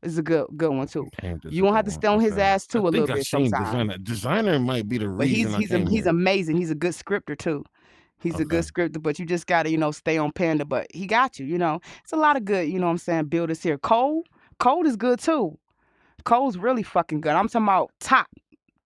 one too. Panda's You a won't good have to one. stay on his Okay. ass I too a little think I bit seen sometimes. designer. Designer might be the But he's reason I he's came he's here. amazing. He's a good scripter too. He's a good Okay. scripter, but you just gotta, stay on Panda. But he got you. It's a lot of good, what I'm saying, builders here. Cole is good too. Cole's really fucking good. I'm talking about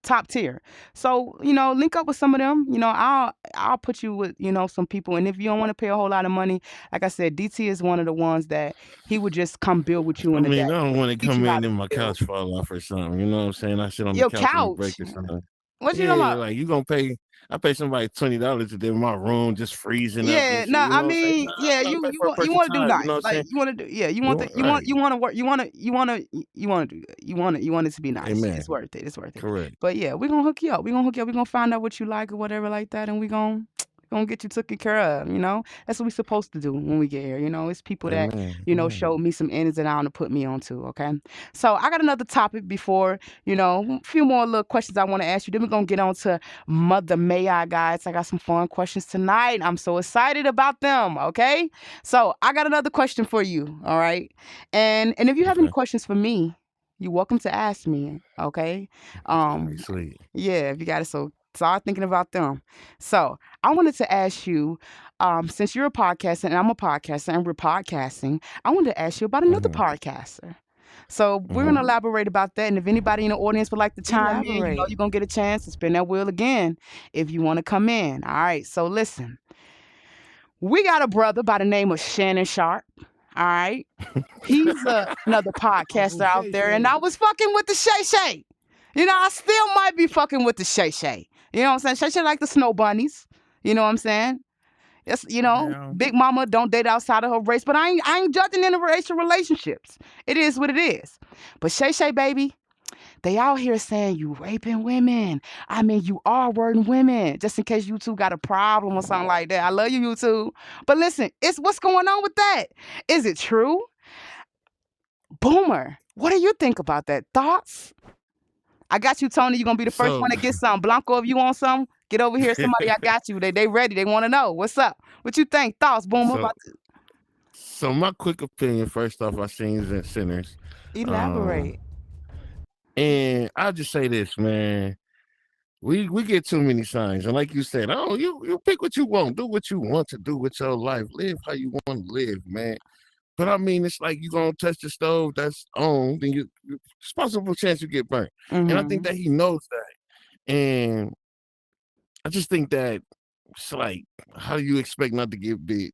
top tier. So, link up with some of them. I'll put you with, some people. And if you don't want to pay a whole lot of money, like I said, DT is one of the ones that he would just come build with you I in a day. mean, I don't want to Teach you come how in to and my build. couch fall off or something. You know what I'm saying? I sit on the Your couch and it break couch. or something. What you talking Yeah, about? like you gonna pay. I pay somebody $20 to do my room just freezing up and Yeah, shit. no, You I know what I'm saying? mean, yeah, I you pay you for a want you person want to do time. You know nice, what I'm like saying? you want to do, yeah, you You want want the, right? you want to work, you want it to be nice. It's Amen. worth it. It's worth it. Correct. But yeah, we're gonna hook you up. We're gonna find out what you like or whatever like that, and we're gonna get you taken care of. That's what we're supposed to do when we get here. It's people that Amen. Amen. showed me some ins and outs to put me onto. Okay, so I got another topic before a few more little questions I want to ask you. Then we're gonna get on to Mother May I, guys. I got some fun questions tonight. I'm so excited about them. Okay, so I got another question for you. All right, and if you have any Okay. questions for me, you're welcome to ask me. Okay, All right. um, Sweet. yeah, if you got it. So start thinking about them. So I wanted to ask you, since you're a podcaster and I'm a podcaster and we're podcasting, I wanted to ask you about another Mm-hmm. podcaster. So we're Mm-hmm. gonna elaborate about that. And if anybody in the audience would like to chime in, Elaborate. you're gonna get a chance to spin that wheel again if you want to come in. All right. So listen, we got a brother by the name of Shannon Sharp. All right. He's another Uncle podcaster out Shay there, and Shay. I was fucking with the Shay Shay. I still might be fucking with the Shay Shay. You know what I'm saying? Shay Shay like the snow bunnies. You know what I'm saying? Yes, Yeah. Big Mama don't date outside of her race, but I ain't judging interracial relationships. It is what it is. But Shay Shay, baby, they out here saying you raping women. I mean, you are wording women. Just in case you two got a problem or something like that. I love you, you two. But listen, it's what's going on with that. Is it true? Boomer, what do you think about that? Thoughts? I got you, Tony. You're gonna be the first So, one to get some. Blanco, if you want some, get over here. Somebody, I got you. They ready. They want to know. What's up? What you think? Thoughts, Boomer? so, About to so my quick opinion. First off, I seen Sinners. elaborate. Um, and I'll just say this, man. we get too many signs, and like you said, oh, you pick what you want, do what you want to do with your life, live how you want to live, man. But I mean, it's like you gonna touch the stove that's on, then it's possible chance you get burnt. And I think Mm-hmm. that he knows that. And I just think that it's like, how do you expect not to get bit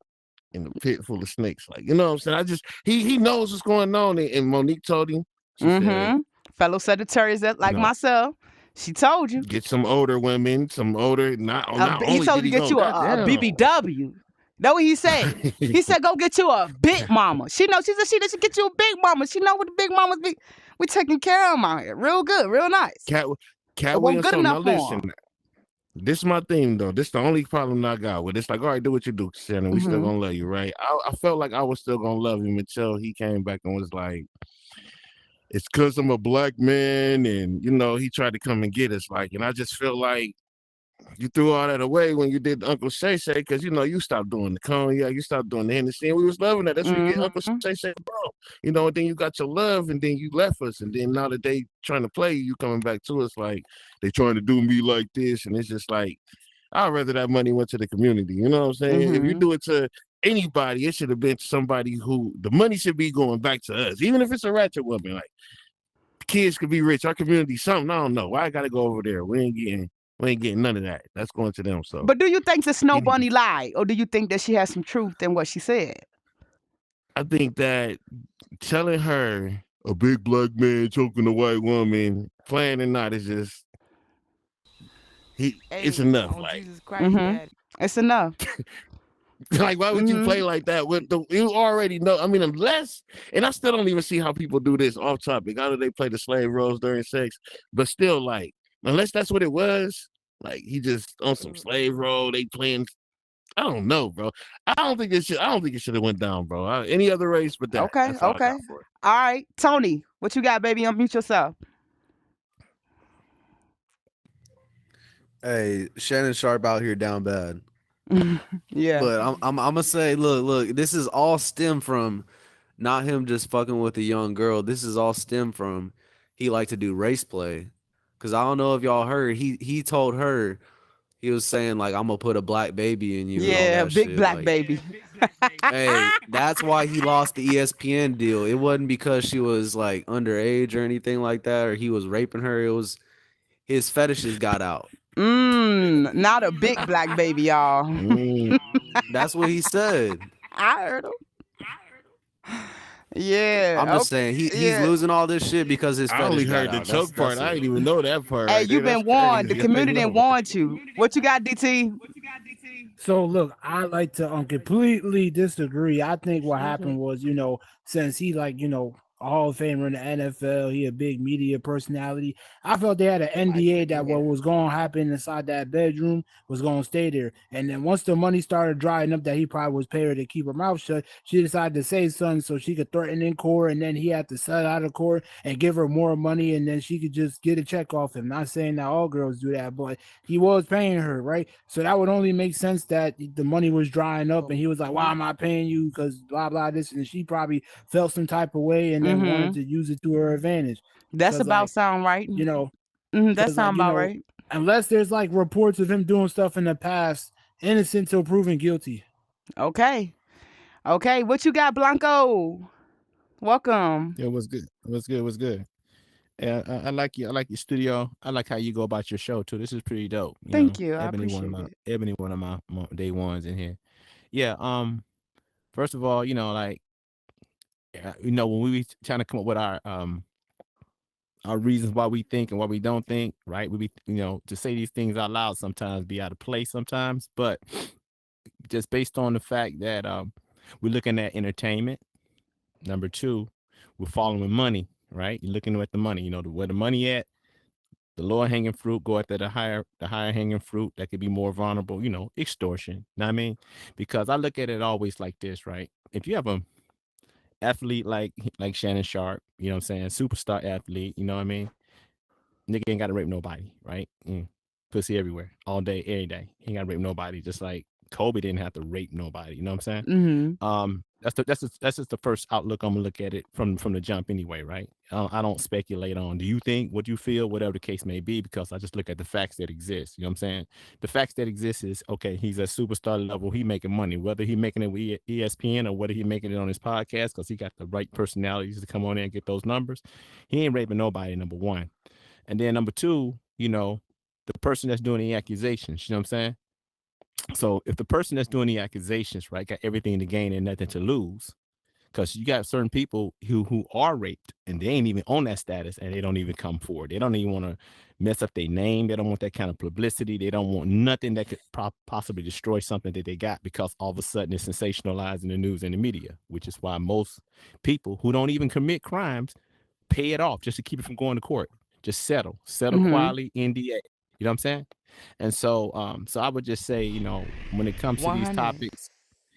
in a pit full of snakes? Like, you know what I'm saying? I just he knows what's going on. And Monique told him, she said, Mm-hmm. Fellow Sagittarius that you like know, myself, she told you. get some older women, some older. Not He only told did you he get go, you a goddamn. BBW. That what he said. He said go get you a big mama. She know. She said she should get you a big mama. She know what the big mamas be. We taking care of them out here, real good, real nice. Cat It wasn't Williams good told him, now enough for listen, him. this is my thing though. This the only problem I got with it. It's like, all right, do what you do, Shannon. We still Mm-hmm. gonna love you, right? I felt like I was still gonna love him until he came back and was like, it's because I'm a black man, and he tried to come and get us, like, and I just feel like you threw all that away when you did Uncle Shay Shay, because you stopped doing the cognac, you stopped doing the Hennessy, and we was loving that. That's where you get Uncle Mm-hmm. Shay Shay, bro. And then you got your love, and then you left us, and then now that they trying to play you, coming back to us like they trying to do me like this, and it's just like, I'd rather that money went to the community. You know what I'm saying? If you Mm-hmm. do it to anybody, it should have been to somebody who the money should be going back to us, even if it's a ratchet woman. Like, the kids could be rich, our community something. I don't know why I got to go over there. We ain't getting none of that. That's going to them. So But do you think the Snow he need to. Bunny lied, or do you think that she has some truth in what she said? I think that telling her a big black man choking a white woman, playing or not, is just it's Hey, enough. oh Like Jesus Christ, Mm-hmm. Daddy. It's enough. like, why would you Mm-hmm. play like that with you already know? I mean, unless, and I still don't even see how people do this off topic. How do they play the slave roles during sex? But still, like, unless that's what it was, like he just on some slave role, they playing. I don't know, bro. I don't think it should have went down, bro. Any other race but that. Okay. That's all I Okay. got for it. All right, Tony, what you got, baby? Unmute yourself. Hey, Shannon Sharp out here down bad. Yeah. But I'm gonna say, look, this is all stem from not him just fucking with a young girl. This is all stem from he liked to do race play. Cause I don't know if y'all heard, he told her, he was saying like, I'm gonna put a black baby in you and all Yeah, that big shit. black Like, baby. hey, that's why he lost the ESPN deal. It wasn't because she was like underage or anything like that, or he was raping her. It was his fetishes got out. Not a big black baby, y'all. Mm. That's what he said. I heard him. Yeah. I'm just saying he's Yeah. losing all this shit because his I only fetish got heard the out. That's choke part. I it. didn't even know that part Hey, right there. you've That's been warned. The crazy. I didn't community didn't know. warn you. What you got, DT? So look, I like to completely disagree. I think what happened was, since he a Hall of Famer in the NFL, he a big media personality. I felt they had an NDA that what was going to happen inside that bedroom was going to stay there. And then once the money started drying up, that he probably was paying her to keep her mouth shut, she decided to say something so she could threaten in court, and then he had to sell out of court and give her more money, and then she could just get a check off him. Not saying that all girls do that, but he was paying her, right? So that would only make sense that the money was drying up, and he was like, "Why am I paying you?" Because blah blah this, and she probably felt some type of way, and then wanted Mm-hmm. to use it to her advantage. That's Because about sound right. you know, That because sound about right. unless there's reports of him doing stuff in the past, innocent till proven guilty. Okay. Okay. What you got, Blanco? Welcome. Yeah, what's good? What's good? Yeah, I like you. I like your studio. I like how you go about your show too. This is pretty dope. Thank you. I Ebony, appreciate it. Ebony, one of my day ones in here. Yeah. First of all, when we be trying to come up with our reasons why we think and why we don't think, right? We be, to say these things out loud sometimes be out of place sometimes, but just based on the fact that we're looking at entertainment. Number two, we're following money, right? You're looking at the money, where the money at, the lower hanging fruit, go after the higher hanging fruit that could be more vulnerable, extortion. Know what I mean? Because I look at it always like this, right? If you have a athlete like Shannon Sharp, you know what I'm saying, superstar athlete, you know what I mean? Nigga ain't gotta rape nobody, right? Pussy everywhere, all day, every day. He ain't gotta rape nobody, just like Kobe didn't have to rape nobody, you know what I'm saying? Mm-hmm. that's just the first outlook I'm gonna look at it from the jump anyway, right? I don't speculate on do you think, what you feel, whatever the case may be, because I just look at the facts that exist. You know what I'm saying? The facts that exist is okay. He's at superstar level. He making money, whether he making it with ESPN or whether he making it on his podcast, because he got the right personalities to come on in and get those numbers. He ain't raping nobody. Number one, and then number two, the person that's doing the accusations. You know what I'm saying? So if the person that's doing the accusations, right, got everything to gain and nothing to lose, because you got certain people who are raped and they ain't even on that status and they don't even come forward. They don't even want to mess up their name. They don't want that kind of publicity. They don't want nothing that could possibly destroy something that they got, because all of a sudden it's sensationalized in the news and the media, which is why most people who don't even commit crimes pay it off just to keep it from going to court. Just settle quietly, NDA. You know what I'm saying? And so I would just say, when it comes to these 100. topics,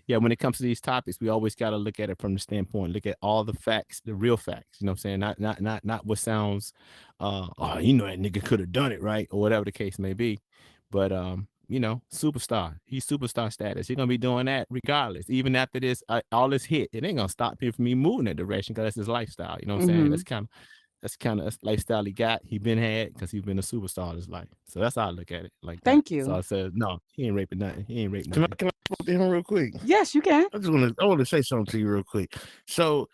when it comes to these topics, we always got to look at it from the standpoint, look at all the facts, the real facts. You know what I'm saying? Not what sounds, that nigga could have done it, right, or whatever the case may be. But superstar, he's superstar status. He's gonna be doing that regardless. Even after this, all this hit, it ain't gonna stop him from me moving that direction, because that's his lifestyle. You know what I'm saying? That's kind of lifestyle he been had, because he's been a superstar in his life. So that's how I look at it, like that. Thank you. So I said, no, he ain't raping nothing. He ain't raping Can I nothing. spoke to him real quick? Yes, you can. I want to say something to you real quick. So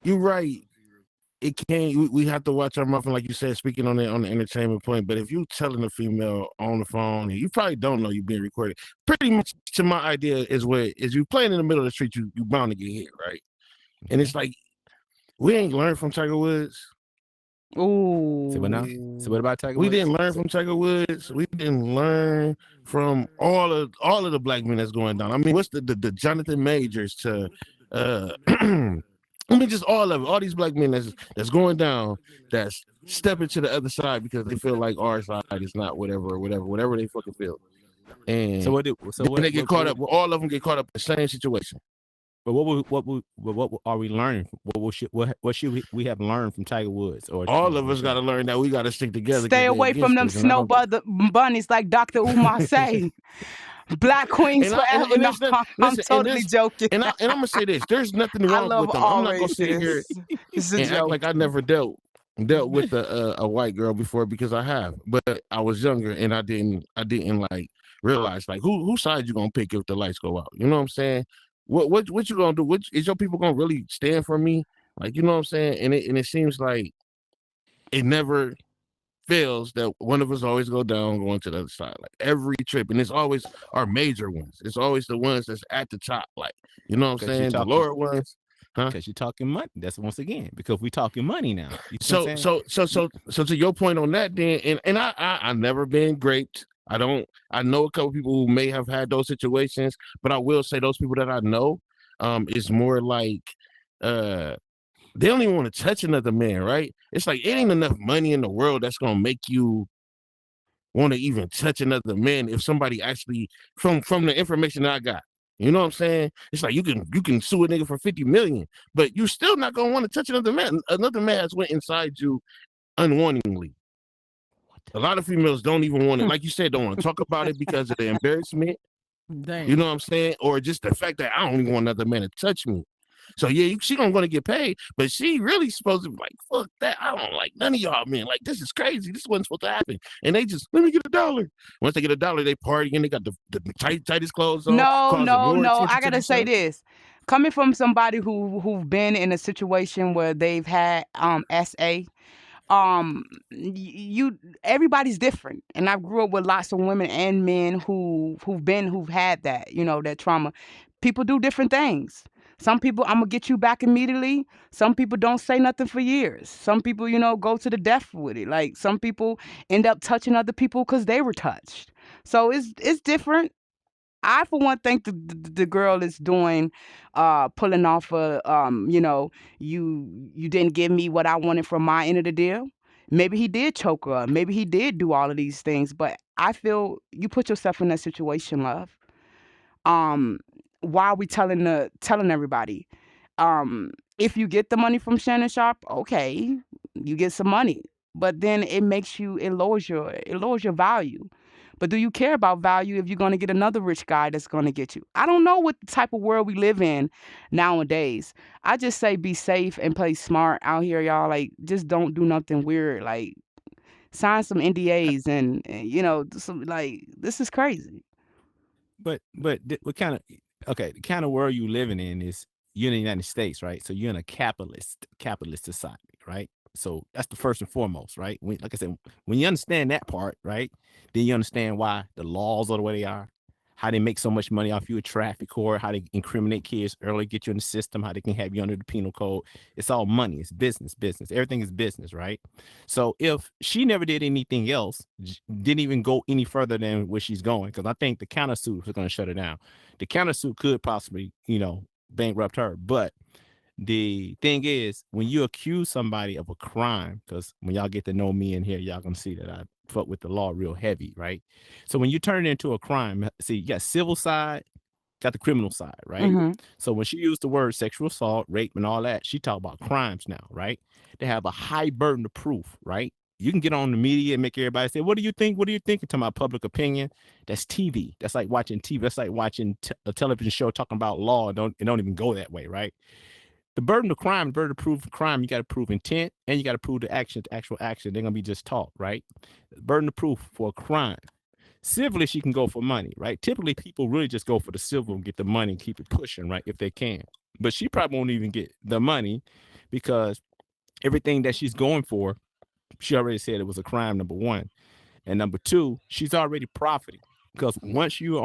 you're right. It can't. We have to watch our mouth, and like you said, speaking on the entertainment point. But if you telling a female on the phone, and you probably don't know you're being recorded. Pretty much, to my idea, is you playing in the middle of the street, you bound to get hit, right? And it's like, we ain't learned from Tiger Woods. Ooh. So what now? So what about Tiger We Woods? didn't learn from Tiger Woods. We didn't learn from all of the black men that's going down. I mean, what's the Jonathan Majors to I mean, just all of it. All these black men that's going down, that's stepping to the other side because they feel like our side is not whatever they fucking feel. And So then they get caught up. All of them get caught up in the same situation. But what are we learning? What should we have learned from Tiger Woods? Or all of us got to learn that we got to stick together. Stay away from them snow bunnies, like Dr. Umar say. Black queens forever. No, I'm totally joking. And I'm gonna say this: there's nothing wrong with them. I'm not gonna sit here and act like I never dealt with a white girl before, because I have, but I was younger and I didn't like realize like whose side you gonna pick if the lights go out. You know what I'm saying? What you gonna do? Is your people gonna really stand for me? Like, you know what I'm saying? And it seems like it never fails that one of us always go down going to the other side, like every trip. And it's always our major ones. It's always the ones that's at the top, like, you know what I'm saying? The lower ones. Because you're talking money. That's once again, because we talking money now. So to your point on that, then, and I never been raped. I know a couple people who may have had those situations, but I will say those people that I know, is more like they don't even want to touch another man, right? It's like it ain't enough money in the world that's gonna make you want to even touch another man. If somebody actually, from the information that I got, you know what I'm saying? It's like you can sue a nigga for 50 million, but you still not gonna want to touch another man. Another man has went inside you unwantingly. A lot of females don't even want to, like you said, don't want to talk about it because of the embarrassment. Dang. You know what I'm saying? Or just the fact that I don't even want another man to touch me. So yeah, she gonna get paid, but she really supposed to be like, fuck that. I don't like none of y'all, man. Like, this is crazy. This wasn't supposed to happen. And they just, let me get $1. Once they get $1, they party and they got the tightest clothes on. No. I gotta say this. Coming from somebody who've been in a situation where they've had SA, everybody's different, and I grew up with lots of women and men who've had that, that trauma. People do different things. Some people, I'm gonna get you back immediately. Some people don't say nothing for years. Some people, go to the death with it. Like, some people end up touching other people because they were touched. So it's different. I, for one, think the girl is doing, pulling off you didn't give me what I wanted from my end of the deal. Maybe he did choke her up. Maybe he did do all of these things. But I feel you put yourself in that situation, love. Why are we telling everybody? If you get the money from Shannon Sharp, okay, you get some money. But then it lowers your value. But do you care about value if you're going to get another rich guy that's going to get you? I don't know what type of world we live in nowadays. I just say be safe and play smart out here, y'all. Like, just don't do nothing weird. Like, sign some NDAs and some, like, this is crazy. What kind of okay, the kind of world you living in is you're in the United States, right? So you're in a capitalist society, right? So that's the first and foremost, right? Like I said, when you understand that part, right, then you understand why the laws are the way they are, how they make so much money off you a traffic court, how they incriminate kids early, get you in the system, how they can have you under the penal code. It's all money. It's business. Everything is business, right? So if she never did anything else, didn't even go any further than where she's going, because I think the countersuit is going to shut her down. The countersuit could possibly, bankrupt her. But the thing is, when you accuse somebody of a crime, because when y'all get to know me in here, y'all gonna see that I fuck with the law real heavy, right? So when you turn it into a crime, see, you got civil side, got the criminal side, right? Mm-hmm. So when she used the word sexual assault, rape, and all that, she talked about crimes now, right? They have a high burden of proof, right? You can get on the media and make everybody say, "What do you think? What do you think?" Talking about public opinion. That's TV. That's like watching TV. That's like watching a television show talking about law. It don't even go that way, right? The burden of crime, the burden of proof of crime, you got to prove intent and you got to prove the actual action. They're going to be just talk, right? The burden of proof for a crime. Civilly, she can go for money, right? Typically, people really just go for the civil and get the money and keep it pushing, right? If they can. But she probably won't even get the money because everything that she's going for, she already said it was a crime, number one. And number two, she's already profiting because once you're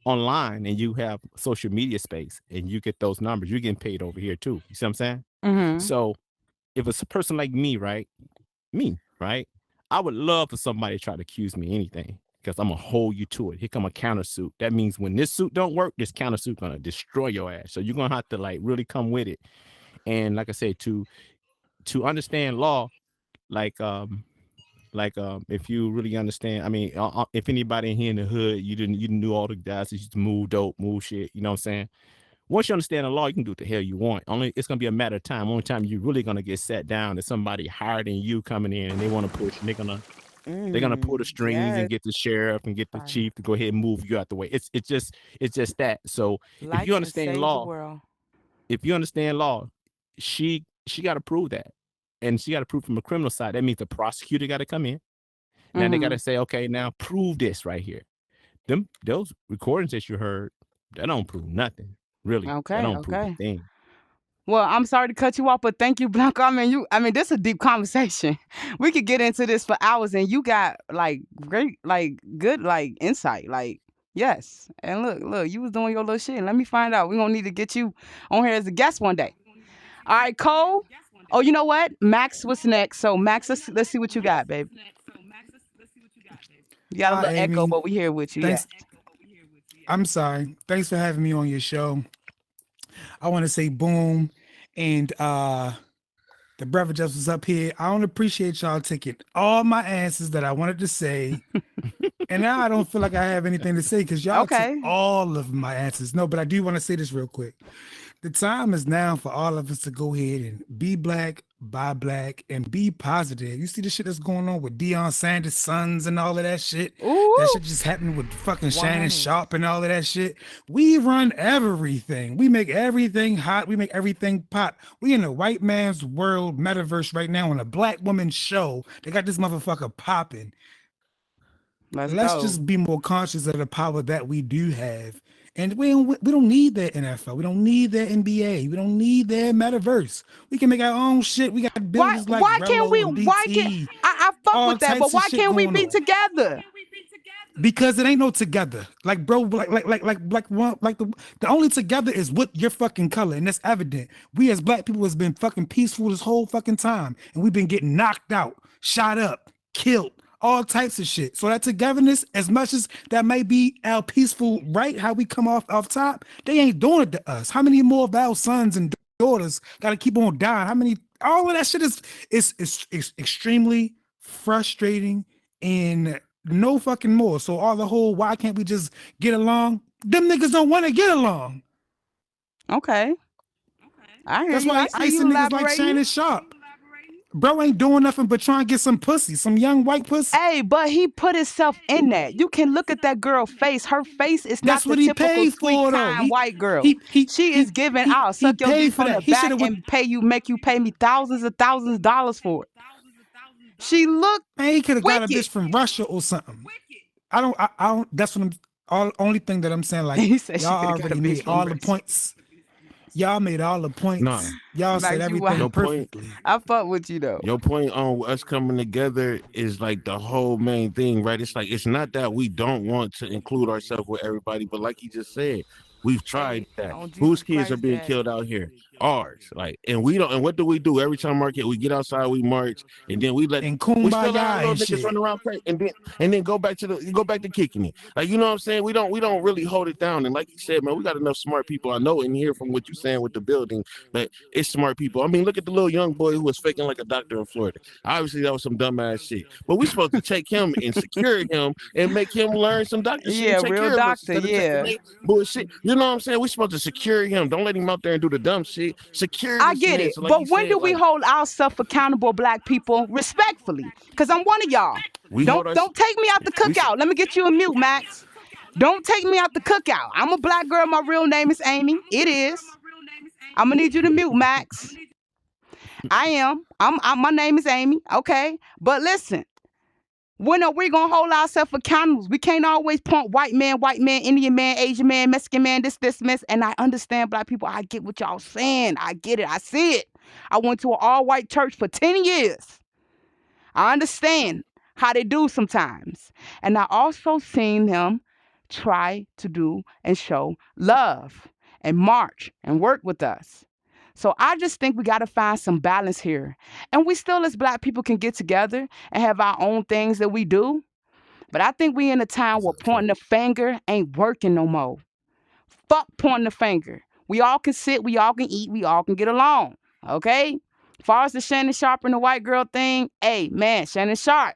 online and you have social media space and you get those numbers, you're getting paid over here too. You see what I'm saying? Mm-hmm. So if it's a person like me, right? I would love for somebody to try to accuse me of anything because I'm gonna hold you to it. Here come a countersuit. That means when this suit don't work, this countersuit gonna destroy your ass. So you're gonna have to like really come with it. And like I said, to understand law, like if you really understand, I mean, if anybody in here in the hood, you knew all the guys that used to move dope, move shit, you know what I'm saying? Once you understand the law, you can do what the hell you want. Only it's gonna be a matter of time. Only time you're really gonna get sat down is somebody higher than you coming in and they want to push and they're gonna pull the strings and get the sheriff and get the chief to go ahead and move you out the way. It's just that. So if you understand law, she got to prove that. And she got to prove from a criminal side. That means the prosecutor got to come in. Now they got to say, okay, now prove this right here. Those recordings that you heard, that don't prove nothing, really. Okay, that don't prove a thing. Well, I'm sorry to cut you off, but thank you, Blanco. I mean, this is a deep conversation. We could get into this for hours, and you got like great, like good, like insight, like yes. And look, you was doing your little shit. Let me find out. We're gonna need to get you on here as a guest one day. All right, Cole. Oh, you know what? Max, what's next? So Max, let's see what you got, baby. You got a little echo, but we here with you. Thanks. I'm sorry. Thanks for having me on your show. I want to say boom. And the brother just was up here. I don't appreciate y'all taking all my answers that I wanted to say. And now I don't feel like I have anything to say because y'all took all of my answers. No, but I do want to say this real quick. The time is now for all of us to go ahead and be black, buy black, and be positive. You see the shit that's going on with Deion Sanders' sons and all of that shit? Ooh. That shit just happened with fucking Shannon Sharp and all of that shit. We run everything. We make everything hot. We make everything pop. We in a white man's world metaverse right now on a black woman's show. They got this motherfucker popping. Let's just be more conscious of the power that we do have. And we don't need that NFL. We don't need that NBA. We don't need that metaverse. We can make our own shit. We got buildings like why can't we? BT, why can't I fuck with that? But why can't we be together? Because it ain't no together. Like bro, the only together is what your fucking color, and that's evident. We as black people has been fucking peaceful this whole fucking time, and we've been getting knocked out, shot up, killed. All types of shit. So that togetherness, as much as that may be our peaceful right, how we come off top, they ain't doing it to us. How many more of our sons and daughters got to keep on dying? How many? All of that shit is extremely frustrating and no fucking more. So all the whole why can't we just get along? Them niggas don't want to get along. Okay. I hear That's you. why icing niggas like Shannon Sharp. Bro ain't doing nothing but trying to get some pussy, some young white pussy. Hey, but he put himself in that. You can look at that girl's face. Her face is not That's the what he typical paid sweet for, though. time white girl. He She is giving out. he Suck your paid dick for from that. the He should back have went. and make you pay me thousands of dollars for it. She looked Man, he could have got a wicked. bitch from Russia or something. I don't. That's what I'm. Only thing that I'm saying, like He said she y'all coulda got a already bitch made from all the Russia. points. Y'all made all the points. Nah. Y'all said Max, you everything wild. Your point, perfectly. I fuck with you though. your point on us coming together is like the whole main thing, right? It's like it's not that we don't want to include ourselves with everybody, but like you just said, we've tried that. On Whose Jesus kids are Christ, being Daddy. killed out here? Ours. Like, and we don't. And what do we do every time market? We get outside, we march, and then we let. And We still let our kumbaya little and niggas shit. run around crazy, and then go back to kicking it. Like, you know what I'm saying? We don't really hold it down. And like you said, man, we got enough smart people. I know in here from what you're saying with the building, but it's smart people. I mean, look at the little young boy who was faking like a doctor in Florida. Obviously, that was some dumbass shit. But we supposed to take him and secure him and make him learn some doctor shit and Yeah, take real care of us doctor. instead of taking Yeah. their bullshit. You know what I'm saying? We supposed to secure him. Don't let him out there and do the dumb shit. Secure I this get man. it. So, like you But when said, do we like hold ourselves accountable, black people, respectfully? Because I'm one of y'all. we Don't hold us. don't take me out the We cookout. Let me get you a mute, Max. Don't take me out the cookout. I'm a black girl. My real name is Amy. It is. I'm gonna need you to mute, Max. I am. My name is Amy. Okay. But listen, when are we gonna hold ourselves accountable? We can't always point white man, Indian man, Asian man, Mexican man, this, miss. And I understand black people. I get what y'all saying. I get it. I see it. I went to an all-white church for 10 years. I understand how they do sometimes. And I also seen them try to do and show love and march and work with us. So I just think we got to find some balance here. And we still, as black people, can get together and have our own things that we do. But I think we in a time where pointing the finger ain't working no more. Fuck pointing the finger. We all can sit, we all can eat, we all can get along. Okay? As far as the Shannon Sharp and the white girl thing, hey, man, Shannon Sharp,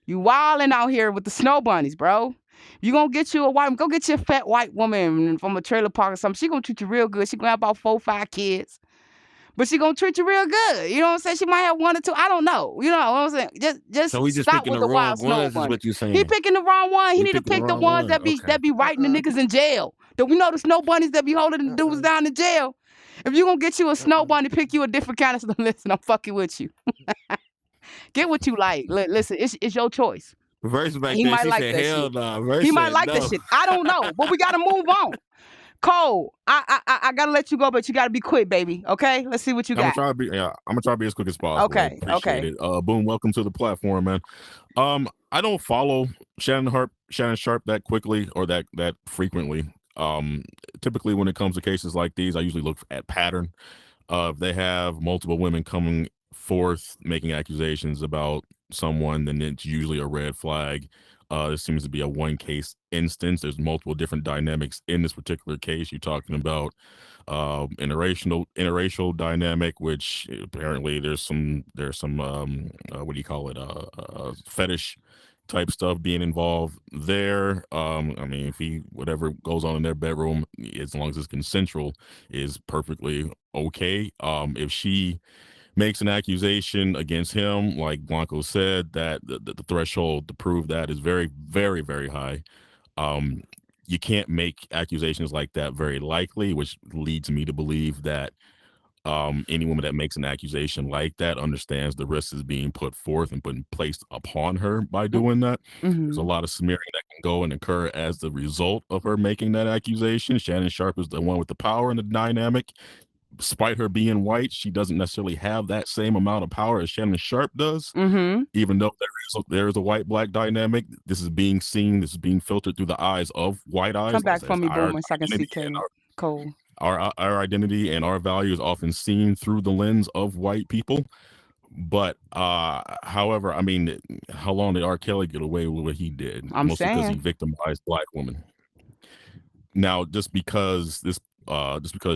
you wilding out here with the snow bunnies, bro. You gonna get you a white, go get you a fat white woman from a trailer park or something. She gonna treat you real good. She gonna have about 4 or 5 kids. But she gonna treat you real good. You know what I'm saying? She might have 1 or 2. I don't know. You know what I'm saying? So Just we just stop picking with the the wrong wild snow ones, is bunny. what you saying? He picking the wrong one. He We need to picking the pick the wrong ones one. that be Okay. writing the niggas in jail. Don't we know the snow bunnies that be holding the dudes down in jail? If you gonna get you a snow bunny, pick you a different kind of snow. Listen, I'm fucking with you. Get what you like. Listen, it's your choice. Verse back He there, might she like said, that "Hell shit. no." Verse He might said, like that "No." shit. I don't know, but we gotta move on. Cole, I gotta let you go, but you gotta be quick, baby. Okay, let's see what you I'm gonna got. try to be I'm gonna try to be as quick as possible. I Okay, appreciate okay. it. Boom, welcome to the platform, man. I don't follow Shannon Sharp that quickly or that frequently. Typically when it comes to cases like these, I usually look at pattern. If they have multiple women coming forth making accusations about someone, then it's usually a red flag. This seems to be a one case instance. There's multiple different dynamics in this particular case. You're talking about interracial dynamic, which apparently there's some what do you call it, fetish type stuff being involved there. I mean, if he whatever goes on in their bedroom, as long as it's consensual, is perfectly okay. If she makes an accusation against him, like Blanco said, that the threshold to prove that is very, very, very high. Um, you can't make accusations like that very likely, which leads me to believe that any woman that makes an accusation like that understands the risk is being put forth and put placed upon her by doing that. There's a Mm-hmm. lot of smearing that can go and occur as the result of her making that accusation. Shannon Sharp is the one with the power and the dynamic. Despite her being white, she doesn't necessarily have that same amount of power as Shannon Sharp does. Mm-hmm. Even though there is a white black dynamic, this is being seen, this is being filtered through the eyes of white eyes. Come back As for me, our Boomer, so I can see identity and Cole. our identity and our value is often seen through the lens of white people. But however, I mean, how long did R. Kelly get away with what he did? I'm Mostly because he saying. victimized black women. Now, just because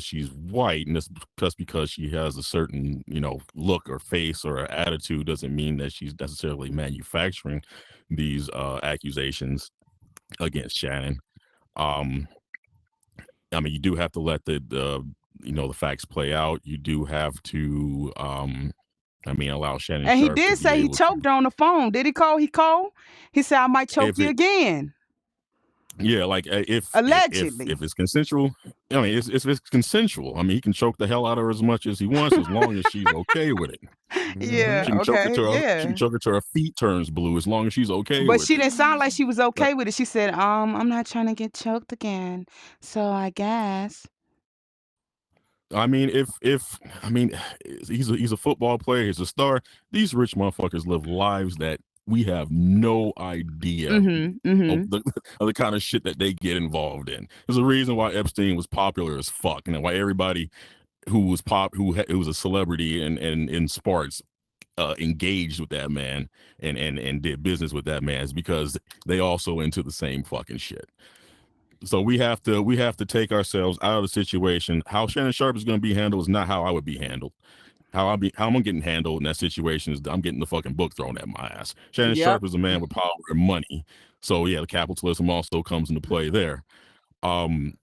she's white and just because she has a certain, look or face or attitude doesn't mean that she's necessarily manufacturing these accusations against Shannon. Um, I mean, you do have to let the facts play out. You do have to I mean, allow Shannon And he Sharp to did be say he able to. choked her on the phone. Did he call? He called. He said, "I might choke If you it, again." yeah, like Allegedly. if it's consensual, I mean, if it's consensual, I mean, he can choke the hell out of her as much as he wants, as long as she's okay with it. Yeah. She can choke her Okay. to her, she Yeah. can choke her to her feet turns blue, as long as she's okay But with she it. didn't sound like she was But okay with it. She said, I'm not trying to get choked again. So I guess. I mean, if I mean, he's a football player, he's a star. These rich motherfuckers live lives that we have no idea Mm-hmm. of Mm-hmm. of the kind of shit that they get involved in. There's a reason why Epstein was popular as fuck, and why everybody who was who was a celebrity and in sports engaged with that man and did business with that man is because they also into the same fucking shit. So we have to take ourselves out of the situation. How Shannon Sharp is going to be handled is not how I would be handled. How I'm getting handled in that situation is I'm getting the fucking book thrown at my ass. Shannon Yep. Sharp is a man with power and money, so yeah, the capitalism also comes into play there. Um,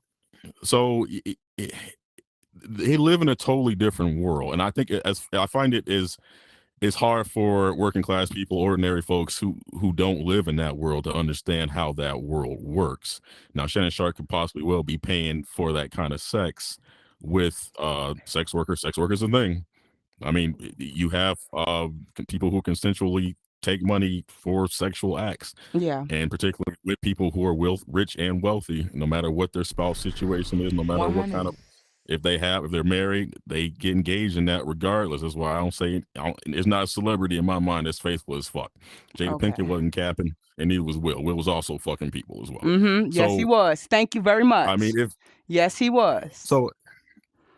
so they live in a totally different world, and I think as I find it is it's hard for working class people, ordinary folks who don't live in that world to understand how that world works. Now, Shannon Sharp could possibly well be paying for that kind of sex with sex workers. Sex workers a thing. I mean, you have people who consensually take money for sexual acts, Yeah. and particularly with people who are rich and wealthy, no matter what their spouse situation is, no matter what kind 100. of if they're married, they get engaged in that regardless. That's why it's not a celebrity in my mind that's faithful as fuck. Jada Pinkett Okay. wasn't capping, and neither was Will. Will was also fucking people as well. Mm-hmm. Yes, he So was. Thank you very I much. mean, if Yes, he was. so,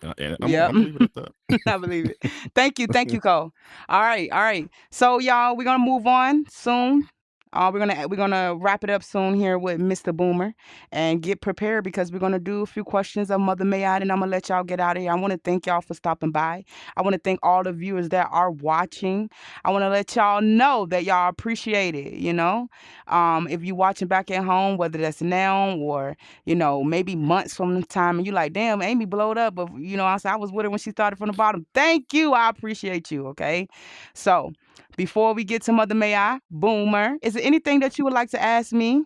and I'm Yep. gonna leave it at that. I believe it. Thank you, Cole. All right. So y'all, we're gonna move on soon. We're gonna wrap it up soon here with Mr. Boomer, and get prepared because we're gonna do a few questions of Mother May I, and I'm gonna let y'all get out of here. I want to thank y'all for stopping by. I want to thank all the viewers that are watching. I want to let y'all know that y'all appreciate it. If you watching back at home, whether that's now or maybe months from the time, and you like, damn, Amy blowed up, but I was with her when she started from the bottom. Thank you, I appreciate you. Okay, so before we get to Mother May I, Boomer, is there anything that you would like to ask me,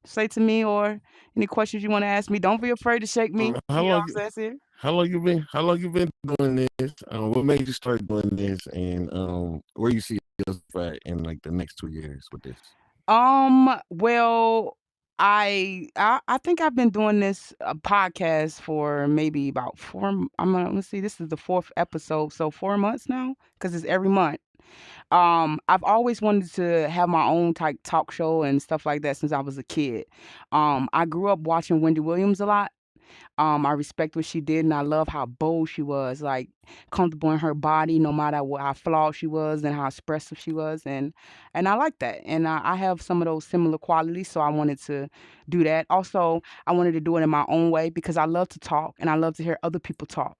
say to me, or any questions you want to ask me? Don't be afraid to shake me. How You know long? what I'm saying? How long you been doing this? What made you start doing this? And where you see yourself at in like the next 2 years with this? Well, I think I've been doing this podcast for maybe about let's see, this is the fourth episode, so 4 months now, because it's every month. I've always wanted to have my own type talk show and stuff like that since I was a kid. I grew up watching Wendy Williams a lot. I respect what she did, and I love how bold she was, like comfortable in her body, no matter how flawed she was and how expressive she was, and I like that. And I have some of those similar qualities, so I wanted to do that. Also, I wanted to do it in my own way because I love to talk and I love to hear other people talk,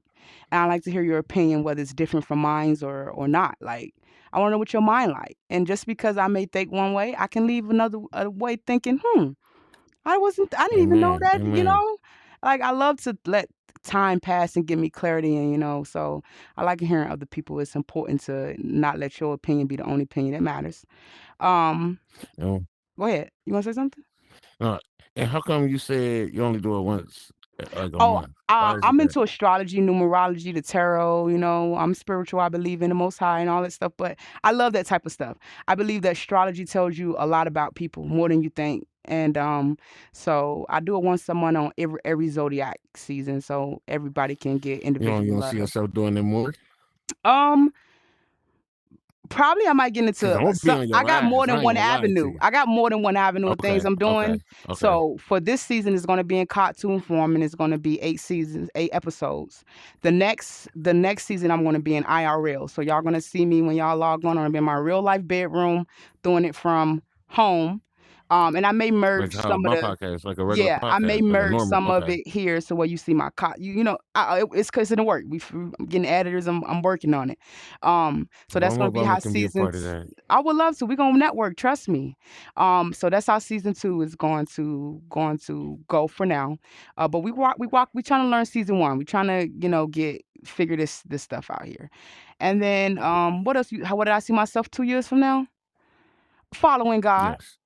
and I like to hear your opinion, whether it's different from mine or not. Like, I want to know what your mind like, and just because I may think one way, I can leave another way thinking, I didn't even know Amen. that, Amen. Like, I love to let time pass and give me clarity, and so I like hearing other people. It's important to not let your opinion be the only opinion that matters. Um, Oh, Go ahead. You want to say something? uh, and how come you said you only do it once, like a Oh, month? Why is it I'm that? into astrology, numerology, the tarot. I'm spiritual. I believe in the Most High and all that stuff. But I love that type of stuff. I believe that astrology tells you a lot about people, more than you think. And so I do it once a month on every zodiac season, so everybody can get You individual don't see love. yourself doing it more? Um, Probably I might get Because into I'm gonna be some. on I your got more ass. than I ain't one gonna lie to avenue. you. I got more than one avenue of things Okay. I'm Okay. doing. Okay. So for this season, it's going to be in cartoon form, and it's going to be 8 seasons, 8 episodes. The next season, I'm going to be in IRL. So y'all going to see me when y'all log on. I'm gonna be in my real life bedroom, doing it from home. And I may merge Like how some of my the podcast, like a regular yeah, I may podcast, like a merge normal. some of Okay. it here, so where you see my it's because of the work. I'm getting editors. I'm working on it. So Well, that's I'm gonna hope be I how can be a part of that. I would love to. We're gonna network. Trust me. So that's how season 2 is going to go for now. But we trying to learn season 1. We trying to get figure this stuff out here. And then what else? What did I see myself 2 years from now? Following God Yes.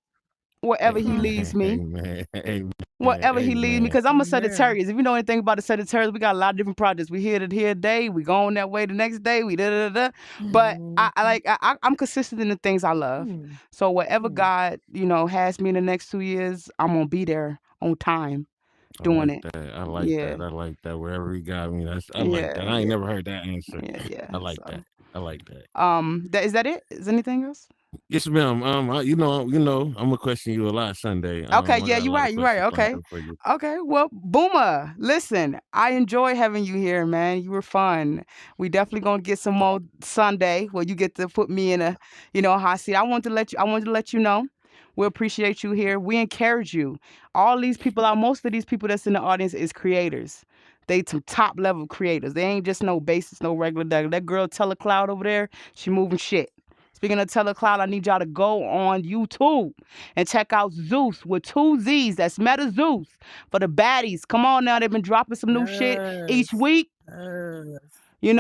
wherever He leads Amen. me. Amen. Amen. Whatever He leads me, Amen. because I'm a Amen. Sagittarius. If you know anything about the Sagittarius, we got a lot of different projects. We here today, we go on that way the next day, we da da da. But I'm consistent in the things I love. Mm. So whatever God has me in the next 2 years, I'm gonna be there on time I doing like it. that. I like Yeah, that. I like that. Wherever he got me, I like yeah, that. I ain't yeah, never heard that answer. yeah. I like So that. I like that. is that it? Is anything else? Yes, ma'am. I'm gonna question you a lot Sunday. Okay, I yeah, got a you're lot of right. You're right. questions lined Okay. up for you. Okay. Well, Boomer, listen, I enjoy having you here, man. You were fun. We definitely gonna get some more Sunday where you get to put me in a, hot seat. I wanted to let you know. We appreciate you here. We encourage you. All these people most of these people that's in the audience is creators. They some top level creators. They ain't just no basics, no regular. That girl Telecloud over there, she moving shit. Speaking of Telecloud, I need y'all to go on YouTube and check out Zeus with 2 Z's. That's Meta Zeus for the baddies. Come on now, they've been dropping some new shit each Yes. week. Yes.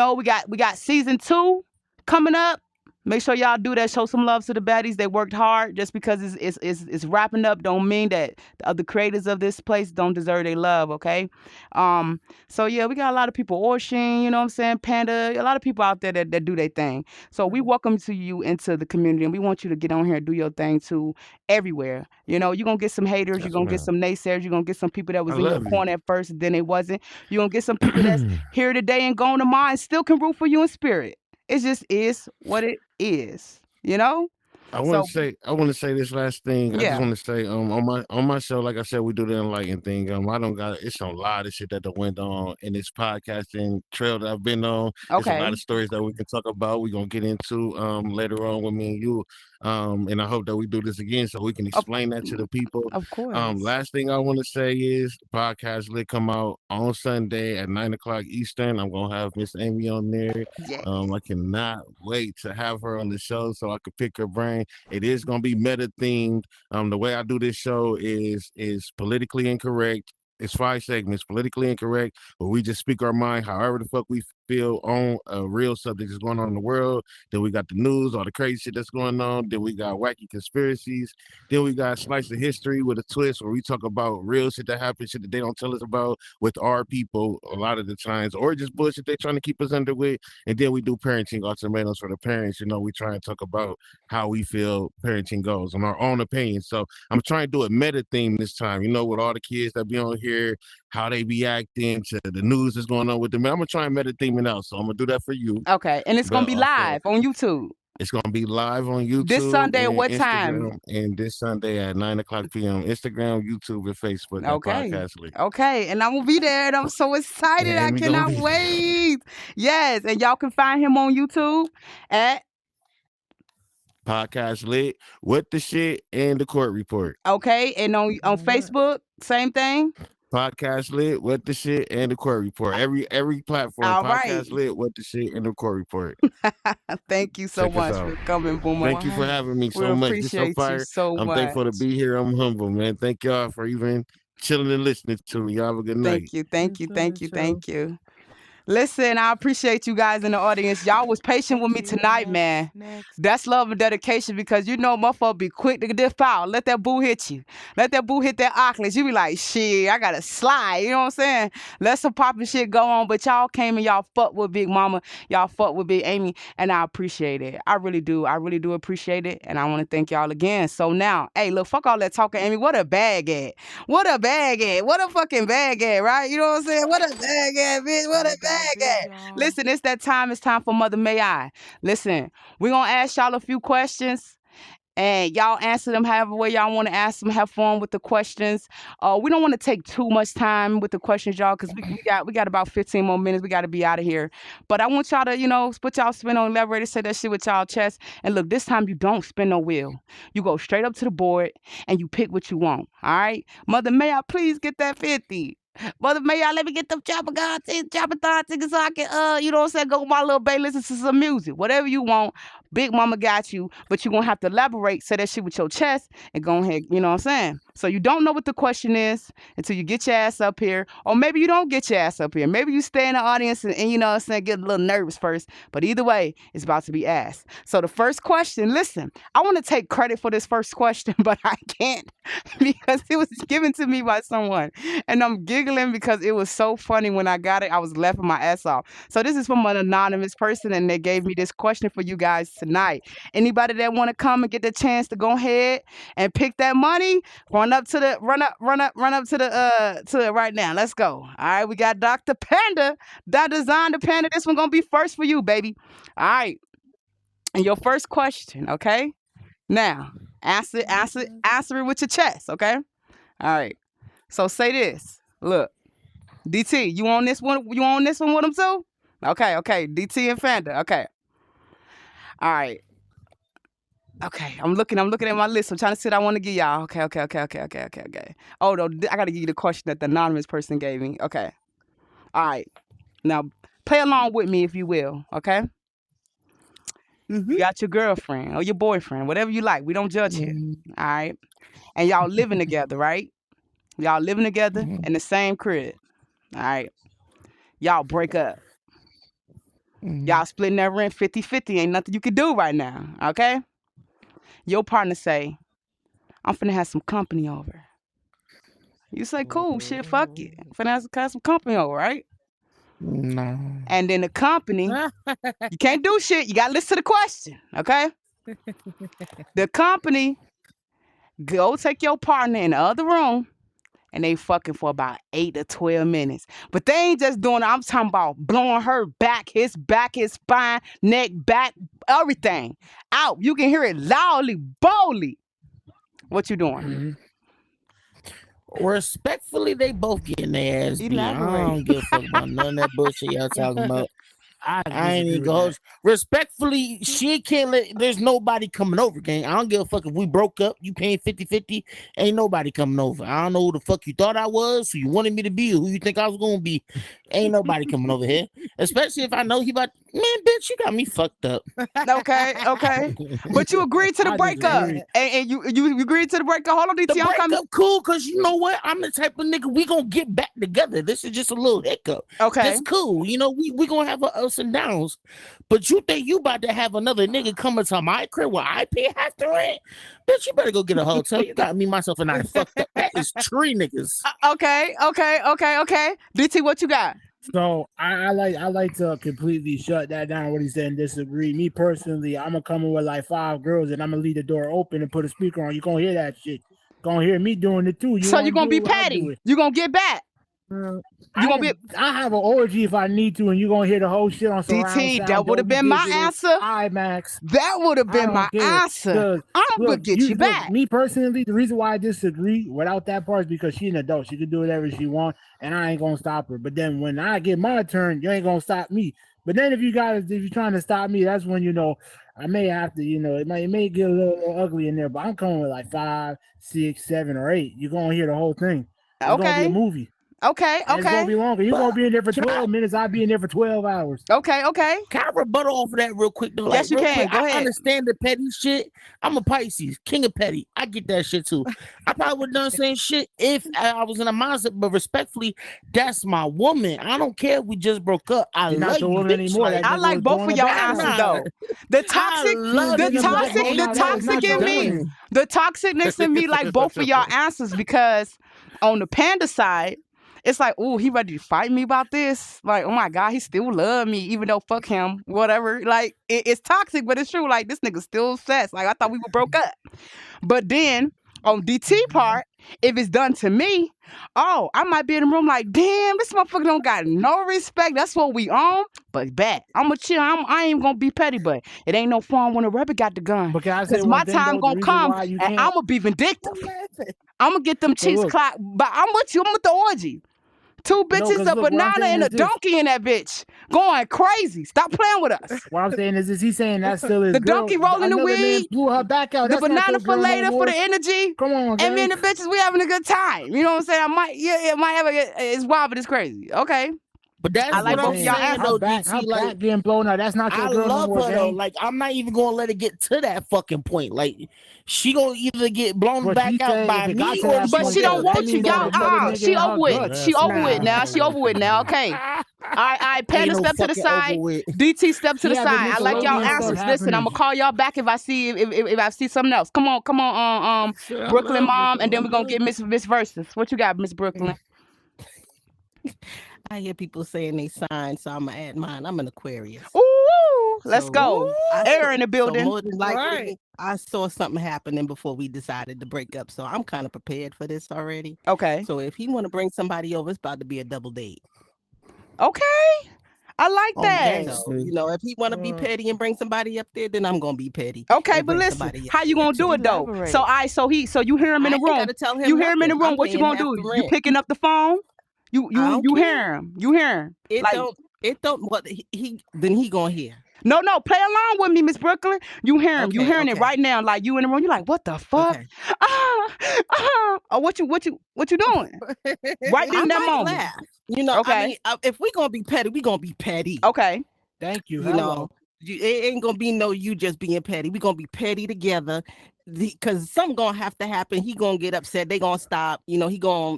We got season 2 coming up. Make sure y'all do that. Show some love to the baddies. They worked hard. Just because it's wrapping up, don't mean that the other creators of this place don't deserve their love. Okay. So yeah, we got a lot of people. Orshin, you know what I'm saying? Panda, a lot of people out there that do their thing. So we welcome to you into the community, and we want you to get on here and do your thing too everywhere. You're gonna get some haters, you're Yes, gonna get ma'am. some naysayers, you're gonna get some people that I was in your love you. corner at first, and then they wasn't. You're gonna get some people that's here today and gone tomorrow and still can root for you in spirit. It just is what it is, So I want to say this last thing. I just yeah, want to say on my show, like I said, we do the enlightened thing. I don't got it's a lot of shit that went on in this podcasting trail that I've been on. It's a lot okay, of stories that we can talk about. We're gonna get into later on with me and you. And I hope that we do this again so we can of, explain that to the people. of course, Last thing I want to say is the podcast will come out on Sunday at 9 o'clock Eastern. I'm gonna have Miss Amy on there. yeah, I cannot wait to have her on the show so I can pick her brain. It is gonna be meta themed. The way I do this show is politically incorrect. It's 5 segments, politically incorrect, but we just speak our mind however the fuck we feel on a real subject that's going on in the world. Then we got the news, all the crazy shit that's going on. Then we got wacky conspiracies. Then we got slice of history with a twist where we talk about real shit that happens, shit that they don't tell us about with our people a lot of the times, or just bullshit they're trying to keep us under with. And then we do parenting ultimatums for the parents. We try and talk about how we feel parenting goes on our own opinion. So I'm trying to do a meta theme this time, with all the kids that be on here, how they be acting to the news that's going on with them. I'm gonna try and meta theme it out. So I'm gonna do that for you. okay, and it's gonna But be also live on YouTube it's gonna be live on this YouTube Sunday at and what time? Instagram, and this Sunday at 9 o'clock p.m. Instagram, YouTube, and Facebook at Okay. Podcast League. Okay. And I'm gonna be there and I'm so excited. I And we gonna cannot be wait. Yes. And y'all can find him on YouTube at Podcast Lit with the shit and the court report. okay. And on All right. Facebook, same thing. Podcast Lit with the shit and the court report. Every platform. All right. Podcast Lit with the shit and the court report. Thank you so Check us much out. for coming, Boomer. Thank you for having me We so much. This so appreciate you fire. so I'm much. thankful to be here. I'm humble, man. Thank y'all for even chilling and listening to me. Y'all have a good night. Thank you. Thank you. It's Thank you. show. Thank you. Listen, I appreciate you guys in the audience. Y'all was patient with me tonight, man. Next. That's love and dedication because motherfucker be quick to dip out. Let that boo hit you. Let that boo hit that Oculus. You be like, shit, I gotta slide. You know what I'm saying? Let some popping shit go on. But y'all came and y'all fucked with Big Mama. Y'all fucked with Big Amy. And I appreciate it. I really do. I really do appreciate it. And I want to thank y'all again. So now, hey, look, fuck all that talking, Amy. What a bag at? What a bag at? What a fucking bag at, right? You know what I'm saying? What a bag at, bitch? What a bag at? Listen, it's that time. It's time for Mother May I. Listen, we're going to ask y'all a few questions. and y'all answer them however way y'all want to ask them. Have fun with the questions. We don't want to take too much time with the questions, y'all, because we got about 15 more minutes. We got to be out of here. But I want y'all to, put y'all spin on elaborate, say that shit with y'all chest. And look, this time you don't spin no wheel. You go straight up to the board and you pick what you want. All right, Mother, may I please get that 50? Mother, may y'all let me get them chopper thigh tickets so I can, you know what I'm saying, go with my little bay, listen to some music. Whatever you want, Big Mama got you, but you're going to have to elaborate, say that shit with your chest, and go ahead, you know what I'm saying? So you don't know what the question is until you get your ass up here, or maybe you don't get your ass up here. Maybe you stay in the audience and you know what I'm saying, get a little nervous first, but either way, it's about to be asked. So the first question, listen, I want to take credit for this first question, but I can't because it was given to me by someone, and I'm giggling because it was so funny when I got it. I was laughing my ass off. So this is from an anonymous person, and they gave me this question for you guys tonight. Anybody that want to come and get the chance to go ahead and pick that money, run up to the right now. Let's go. All right, we got Dr. Panda, Dr. Zonda Panda. This one gonna be first for you, baby. All right, and your first question, okay? Now, answer it with your chest, okay? All right. So say this. Look, DT, you on this one? You on this one with them too? Okay. DT and Fanda. Okay. All right. Okay. I'm looking at my list. I'm trying to see what I want to give y'all. Okay. Oh no, I gotta give you the question that the anonymous person gave me. Okay. All right. Now play along with me if you will. Okay. You got your girlfriend or your boyfriend, whatever you like. We don't judge here. All right. And y'all living together, right? Y'all living together in the same crib. All right. Y'all break up. Y'all splitting that rent 50-50. Ain't nothing you can do right now. Okay? Your partner say, I'm finna have some company over. You say, cool, shit, fuck it. I'm finna have some company over, right? No. And then the company, you can't do shit. You gotta listen to the question. Okay? The company go take your partner in the other room, and they fucking for about 8 to 12 minutes. But they ain't just doing it. I'm talking about blowing her back, his spine, neck, back, everything out. You can hear it loudly, boldly. What you doing? Respectfully, they both getting their ass beat. I don't give a fuck about none of that bullshit y'all talking about. I ain't even go. Respectfully, she can't let. There's nobody coming over, gang. I don't give a fuck if we broke up. You paying 50-50. Ain't nobody coming over. I don't know who the fuck you thought I was, who you wanted me to be, or who you think I was gonna be. Ain't nobody coming over here. Especially if I know he about. Man, bitch, you got me fucked up. Okay. But you agreed to the breakup, and you agreed to the breakup. Hold on, DT. The breakup cool, cause you know what? I'm the type of nigga we gonna get back together. This is just a little hiccup. Okay, it's cool. You know, we gonna have our ups and downs. But you think you about to have another nigga coming to my crib where I pay half the rent? Bitch, you better go get a hotel. You got me, myself, and I fucked up. That is tree niggas. Okay. DT, what you got? So I like to completely shut that down. What he said and disagree. Me personally, I'm gonna come in with like 5 girls and I'm gonna leave the door open and put a speaker on. You gonna hear that shit? Gonna hear me doing it too. So you gonna be petty? You gonna get back? I have an orgy if I need to, and you're gonna hear the whole shit on surround DT, sound. that would have been my answer. IMAX. That would have been my answer. I'm gonna get you back. Me personally, the reason why I disagree without that part is because she's an adult. She can do whatever she wants, and I ain't gonna stop her. But then when I get my turn, you ain't gonna stop me. But then if you're trying to stop me, that's when I may have to, it may get a little ugly in there. But I'm coming with like 5, 6, 7, or 8. You're gonna hear the whole thing. It's gonna be a movie. Okay. It's gonna be longer. You're gonna be in there for 12 minutes. I'll be in there for 12 hours. Okay. Can I rebuttal off of that real quick? Though? Yes, you can. Quick, Go ahead. I understand the petty shit. I'm a Pisces, king of petty. I get that shit too. I probably would have done the same shit if I was in a mindset, but respectfully, that's my woman. I don't care if we just broke up. I You're love not the woman anymore. I like both of y'all answers though. The toxicness in me like both of y'all answers, because on the Panda side, it's like, oh, he ready to fight me about this. Like, oh my God, he still love me, even though fuck him, whatever. Like, it's toxic, but it's true. Like, this nigga still obsessed. Like, I thought we were broke up. But then on DT part, If it's done to me, oh, I might be in the room like, damn, this motherfucker don't got no respect. That's what we on. But bet I'm gonna chill. I ain't gonna be petty, but it ain't no fun when a rapper got the gun. But can I say Because my one thing, time though? The gonna reason come, why you and can't. I'm gonna be vindictive. I'm gonna get them So cheeks look. clocked. But I'm with you. I'm with the orgy. Two bitches, 'cause a look, what I'm banana, saying and a is this. donkey in that bitch, going crazy. Stop playing with us. What I'm saying is this. He's saying that's still his The girl. donkey rolling the Another man weed, blew her back out. the That's not banana your for girl no later for more. the energy, Come on, and me gang. and the bitches, we having a good time. You know what I'm saying? I might, yeah, it might have it's wild, but it's crazy. Okay. But that's I like what I'm both of y'all saying, answers. though, Her back DT. Like, getting blown out. That's not your I girl no love more, her though. gang. Like I'm not even gonna let it get to that fucking point. Like she gonna either get blown But back she out said by if it me got to or that she But gonna point, she get don't her that want titties you, means that y'all. blown out. another nigga She in over her with. guts. She over with Nah. now. She over with now. Okay. I Panda, Ain't no step to the fucking side. over with. DT, step to She the had the side. I like y'all Nickelodeon stuff answers. Listen, I'm happening. gonna call y'all back if I see if I see something else. Come on, Shit, I Brooklyn love mom, Rick and then we're gonna Ross. get Miss Versus. What you got, Miss Brooklyn? I hear people saying they sign, so I'm gonna add mine. I'm an Aquarius. Ooh, let's So go. Air in the so building. more than likely, Right. I saw something happening before we decided to break up. So I'm kind of prepared for this already. Okay. So if he want to bring somebody over, it's about to be a double date. Okay. I like Oh, that. So if he want to be petty and bring somebody up there, then I'm gonna be petty. Okay, and but bring listen, somebody up how you there, gonna too. do it though? So Elaborate. so you hear him in I the ain't room. gotta tell him You hear him in the nothing. room. I'm What you paying gonna half do? the You rent. picking up the phone? I don't You care. hear him. You hear him. It Like don't. What he then he gonna hear. no, play along with me, Miss Brooklyn. You hear him. You Okay, hearing it okay, right now. Like you in the room. You like, what the fuck? okay. Oh, what you doing? Right I in that might moment. laugh. I Okay. mean, if we gonna be petty, we gonna be petty. Okay. Thank you. You know, it ain't gonna be no you just being petty. We gonna be petty together, because something gonna have to happen. He gonna get upset. They gonna stop. He gonna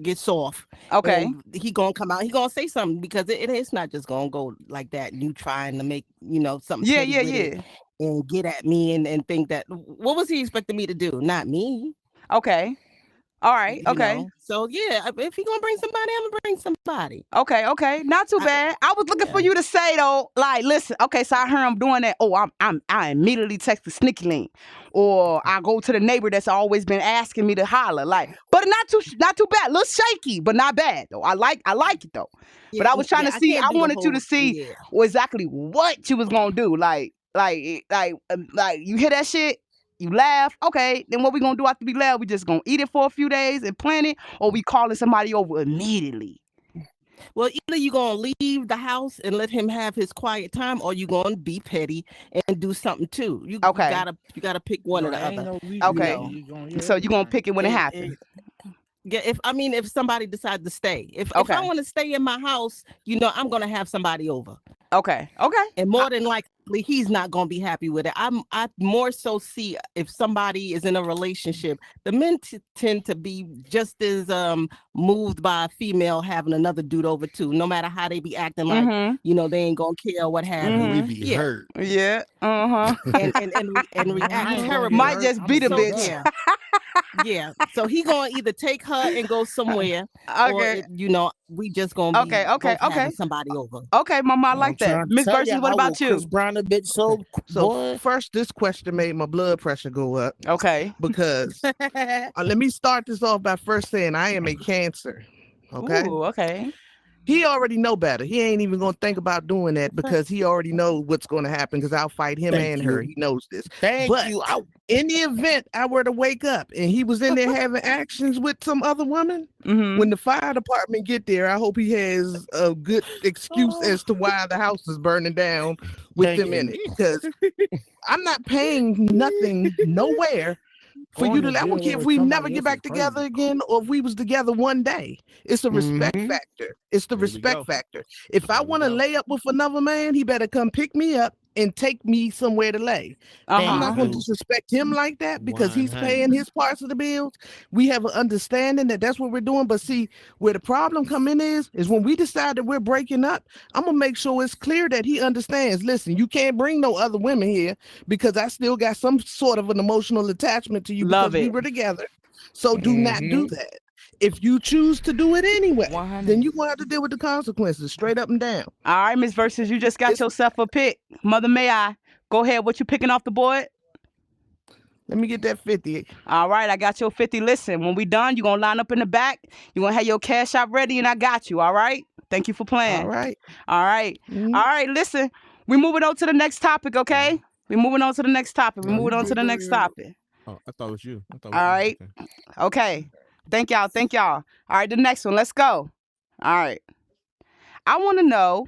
get soft. Okay. And he gonna come out. He gonna say something, because it's not just gonna go like that. And you trying to make something Yeah, petty yeah, with it yeah. and get at me and think that what was he expecting me to do? Not me. Okay. All right. Okay. So yeah, if he gonna bring somebody, I'm gonna bring somebody. Okay. Not too bad. I was looking for you to say though, like, listen, okay, so I heard him doing that. Oh, I immediately text the Sneaky Link. Or I go to the neighbor that's always been asking me to holler. Like, but not too bad. A little shaky, but not bad though. I like it though. Yeah, but I was trying to see, can't I do the wanted you to whole- see yeah. exactly what you was gonna do. Like you hear that shit? You laugh, okay, then what we gonna do after we laugh? We just gonna eat it for a few days and plan it, or we calling somebody over immediately? Well, either you gonna leave the house and let him have his quiet time, or you gonna be petty and do something too. You gotta pick one or the other. Okay. So you gonna pick it when it happens. Yeah, if somebody decides to stay, if Okay. I want to stay in my house, I'm gonna have somebody over. Okay. And more than likely, he's not gonna be happy with it. I more so see if somebody is in a relationship, the men tend to be just as moved by a female having another dude over too. No matter how they be acting like they ain't gonna care what happens. We be hurt. Yeah. And react terribly. Might just beat a bitch. Yeah. Yeah. So he gonna either take her and go somewhere, Okay. or we just gonna be Okay. both having somebody over. Okay, Mama, I like that. Miss Versus, what about you? Chris Brown a bitch so So first, this question made my blood pressure go up. Okay. Because let me start this off by first saying I am a Cancer. Okay. Ooh, okay. He already know better. He ain't even gonna think about doing that because he already know what's gonna happen. Because I'll fight him and her. He knows this. Thank but you. in the event I were to wake up and he was in there having actions with some other woman, when the fire department get there, I hope he has a good excuse as to why the house is burning down with them in it. Because I'm not paying nothing nowhere for you to. I don't care if we never get back together again or if we was together one day. It's a respect factor. It's the respect factor. If I want to lay up with another man, he better come pick me up and take me somewhere to lay. I'm not going to disrespect him like that because he's paying his parts of the bills. We have an understanding that that's what we're doing. But see, where the problem come in is when we decide that we're breaking up, I'm going to make sure it's clear that he understands. Listen, you can't bring no other women here because I still got some sort of an emotional attachment to you because we were together. So do not do that. If you choose to do it anyway, then you're going to have to deal with the consequences straight up and down. All right, Miss Versus, you just got yourself a pick. Mother, may I? Go ahead. What you picking off the board? Let me get that 50. All right, I got your 50. Listen, when we done, you're going to line up in the back. You're going to have your cash out ready, and I got you. All right? Thank you for playing. All right. All right. Mhm. All right, listen. We moving on to the next topic, okay? We moving on to the next topic. We No, moving you on to good. the Go next ahead. topic. Oh, I thought it was you. All right. Okay. Okay. Thank y'all. Thank y'all. All right, the next one. Let's go. All right. I want to know,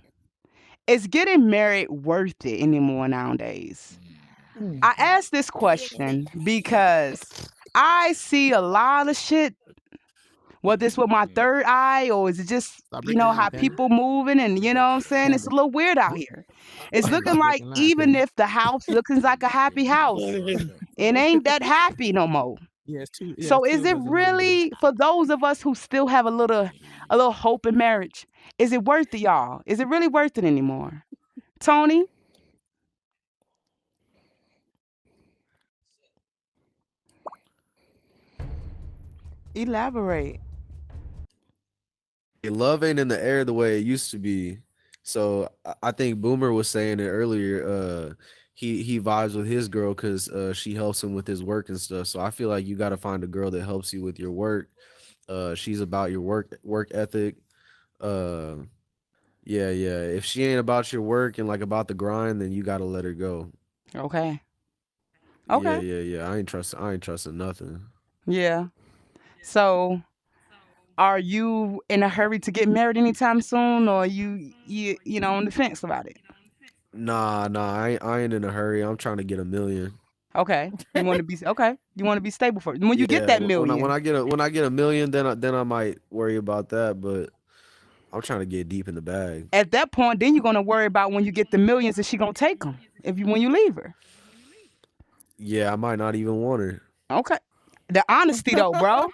is getting married worth it anymore nowadays? I asked this question because I see a lot of shit, whether it's with my third eye or is it just, Stop you breaking know, lines, how Candy. people moving and, you know what I'm saying? It's a little weird out here. It's looking like even if the house looks like a happy house, it ain't that happy no more. Yeah, it's two. Yeah, So it's two is of it us in really, for those of us who still have a little hope in marriage, is it worth it, y'all? Is it really worth it anymore? Tony? Elaborate. Love ain't in the air the way it used to be. So I think Boomer was saying it earlier. He vibes with his girl because she helps him with his work and stuff. So I feel like you got to find a girl that helps you with your work. She's about your work ethic. Uh, yeah. If she ain't about your work and like about the grind, then you got to let her go. Okay. Yeah, Okay. yeah. I ain't trusting nothing. Yeah. So are you in a hurry to get married anytime soon, or you know on the fence about it? Nah. I ain't in a hurry. I'm trying to get a million. Okay. You want to be okay. You want to be stable for when you get Yeah, that when million. I get a million, then I might worry about that. But I'm trying to get deep in the bag. At that point, then you're gonna worry about when you get the millions, is she gonna take them when you leave her? Yeah, I might not even want her. Okay. The honesty though, bro.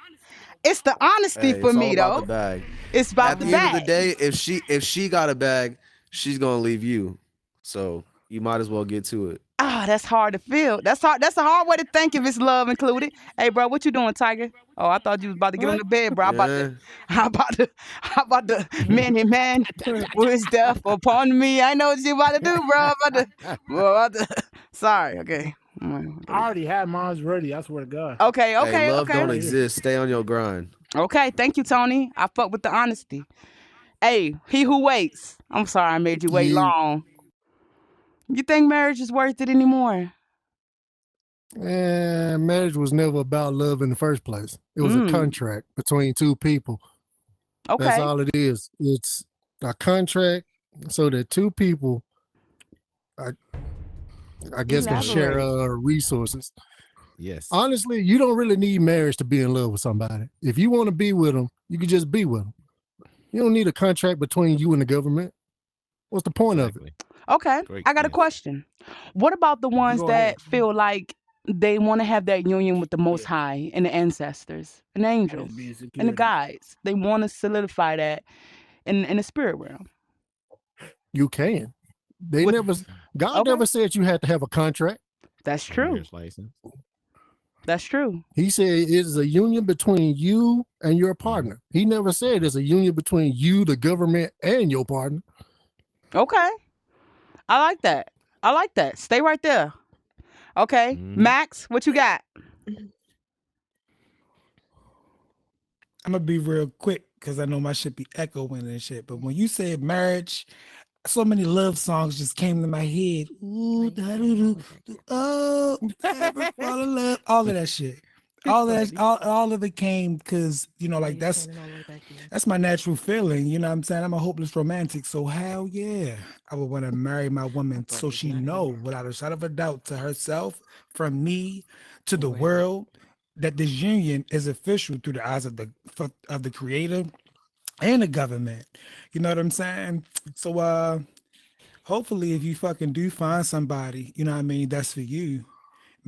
It's the honesty Hey, for it's all me about the though. bag. It's about At the the end of the bag. day, if she got a bag, she's gonna leave you. So you might as well get to it. Ah, that's hard to feel. That's hard. That's a hard way to think if it's love included. Hey, bro, what you doing, Tiger? Oh, I thought you was about to get on the bed, bro. Yeah. How about the many man who is death upon me? I know what you about to do, bro. About to. Sorry. Okay. I already had mine ready. I swear to God. Okay. Hey, Okay. love Okay. don't exist. Stay on your grind. Okay. Thank you, Tony. I fuck with the honesty. Hey, he who waits. I'm sorry I made you wait Yeah, long. You think marriage is worth it anymore? and marriage was never about love in the first place. It was a Mm. contract between two people. That's Okay. all it is. It's a contract so that two people, I, I guess, can share Elaborate. resources. Yes. Honestly, you don't really need marriage to be in love with somebody. If you want to be with them, you can just be with them. You don't need a contract between you and the government. What's the point of it? Okay. Great I got a point. question. What about the ones Go ahead. that feel like they want to have that union with the Most High and the ancestors and the angels Just being and the security. guides? They want to solidify that in the spirit realm. You can. They With- never. God Okay. never said you had to have a contract. That's A true. marriage license. That's true. He said it is a union between you and your partner. He never said it's a union between you, the government, and your partner. Okay. I like that. I like that. Stay right there. Okay. Max, what you got? I'm gonna be real quick because I know my shit be echoing and shit. But when you said marriage, so many love songs just came to my head. Ooh, da-doo-doo, oh, never fall in love. All of that shit. All of that, all of it came because like that's my natural feeling. You know what I'm saying? I'm a hopeless romantic. So hell yeah, I would want to marry my woman so she know without a shadow of a doubt to herself, from me to the world, that this union is official through the eyes of the creator and the government. You know what I'm saying? So hopefully if you fucking do find somebody, you know what I mean, that's for you.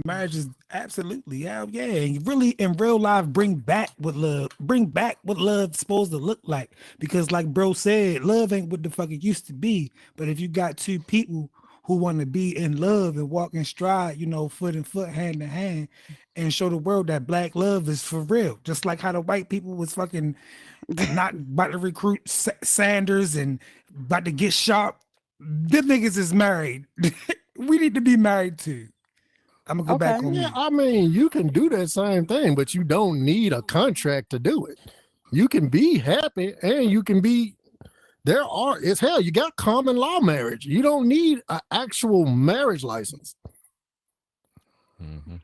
Marriage is absolutely hell yeah. And you really in real life bring back what love's supposed to look like. Because like bro said, love ain't what the fuck it used to be. But if you got two people who want to be in love and walk in stride, foot in foot, hand in hand, and show the world that black love is for real. Just like how the white people was fucking not about to recruit Sanders and about to get sharp. Them niggas is married. We need to be married too. I'm gonna go back on Yeah, mute. I mean, you can do that same thing, but you don't need a contract to do it. You can be happy and you can be it's hell, you got common law marriage. You don't need an actual marriage license. All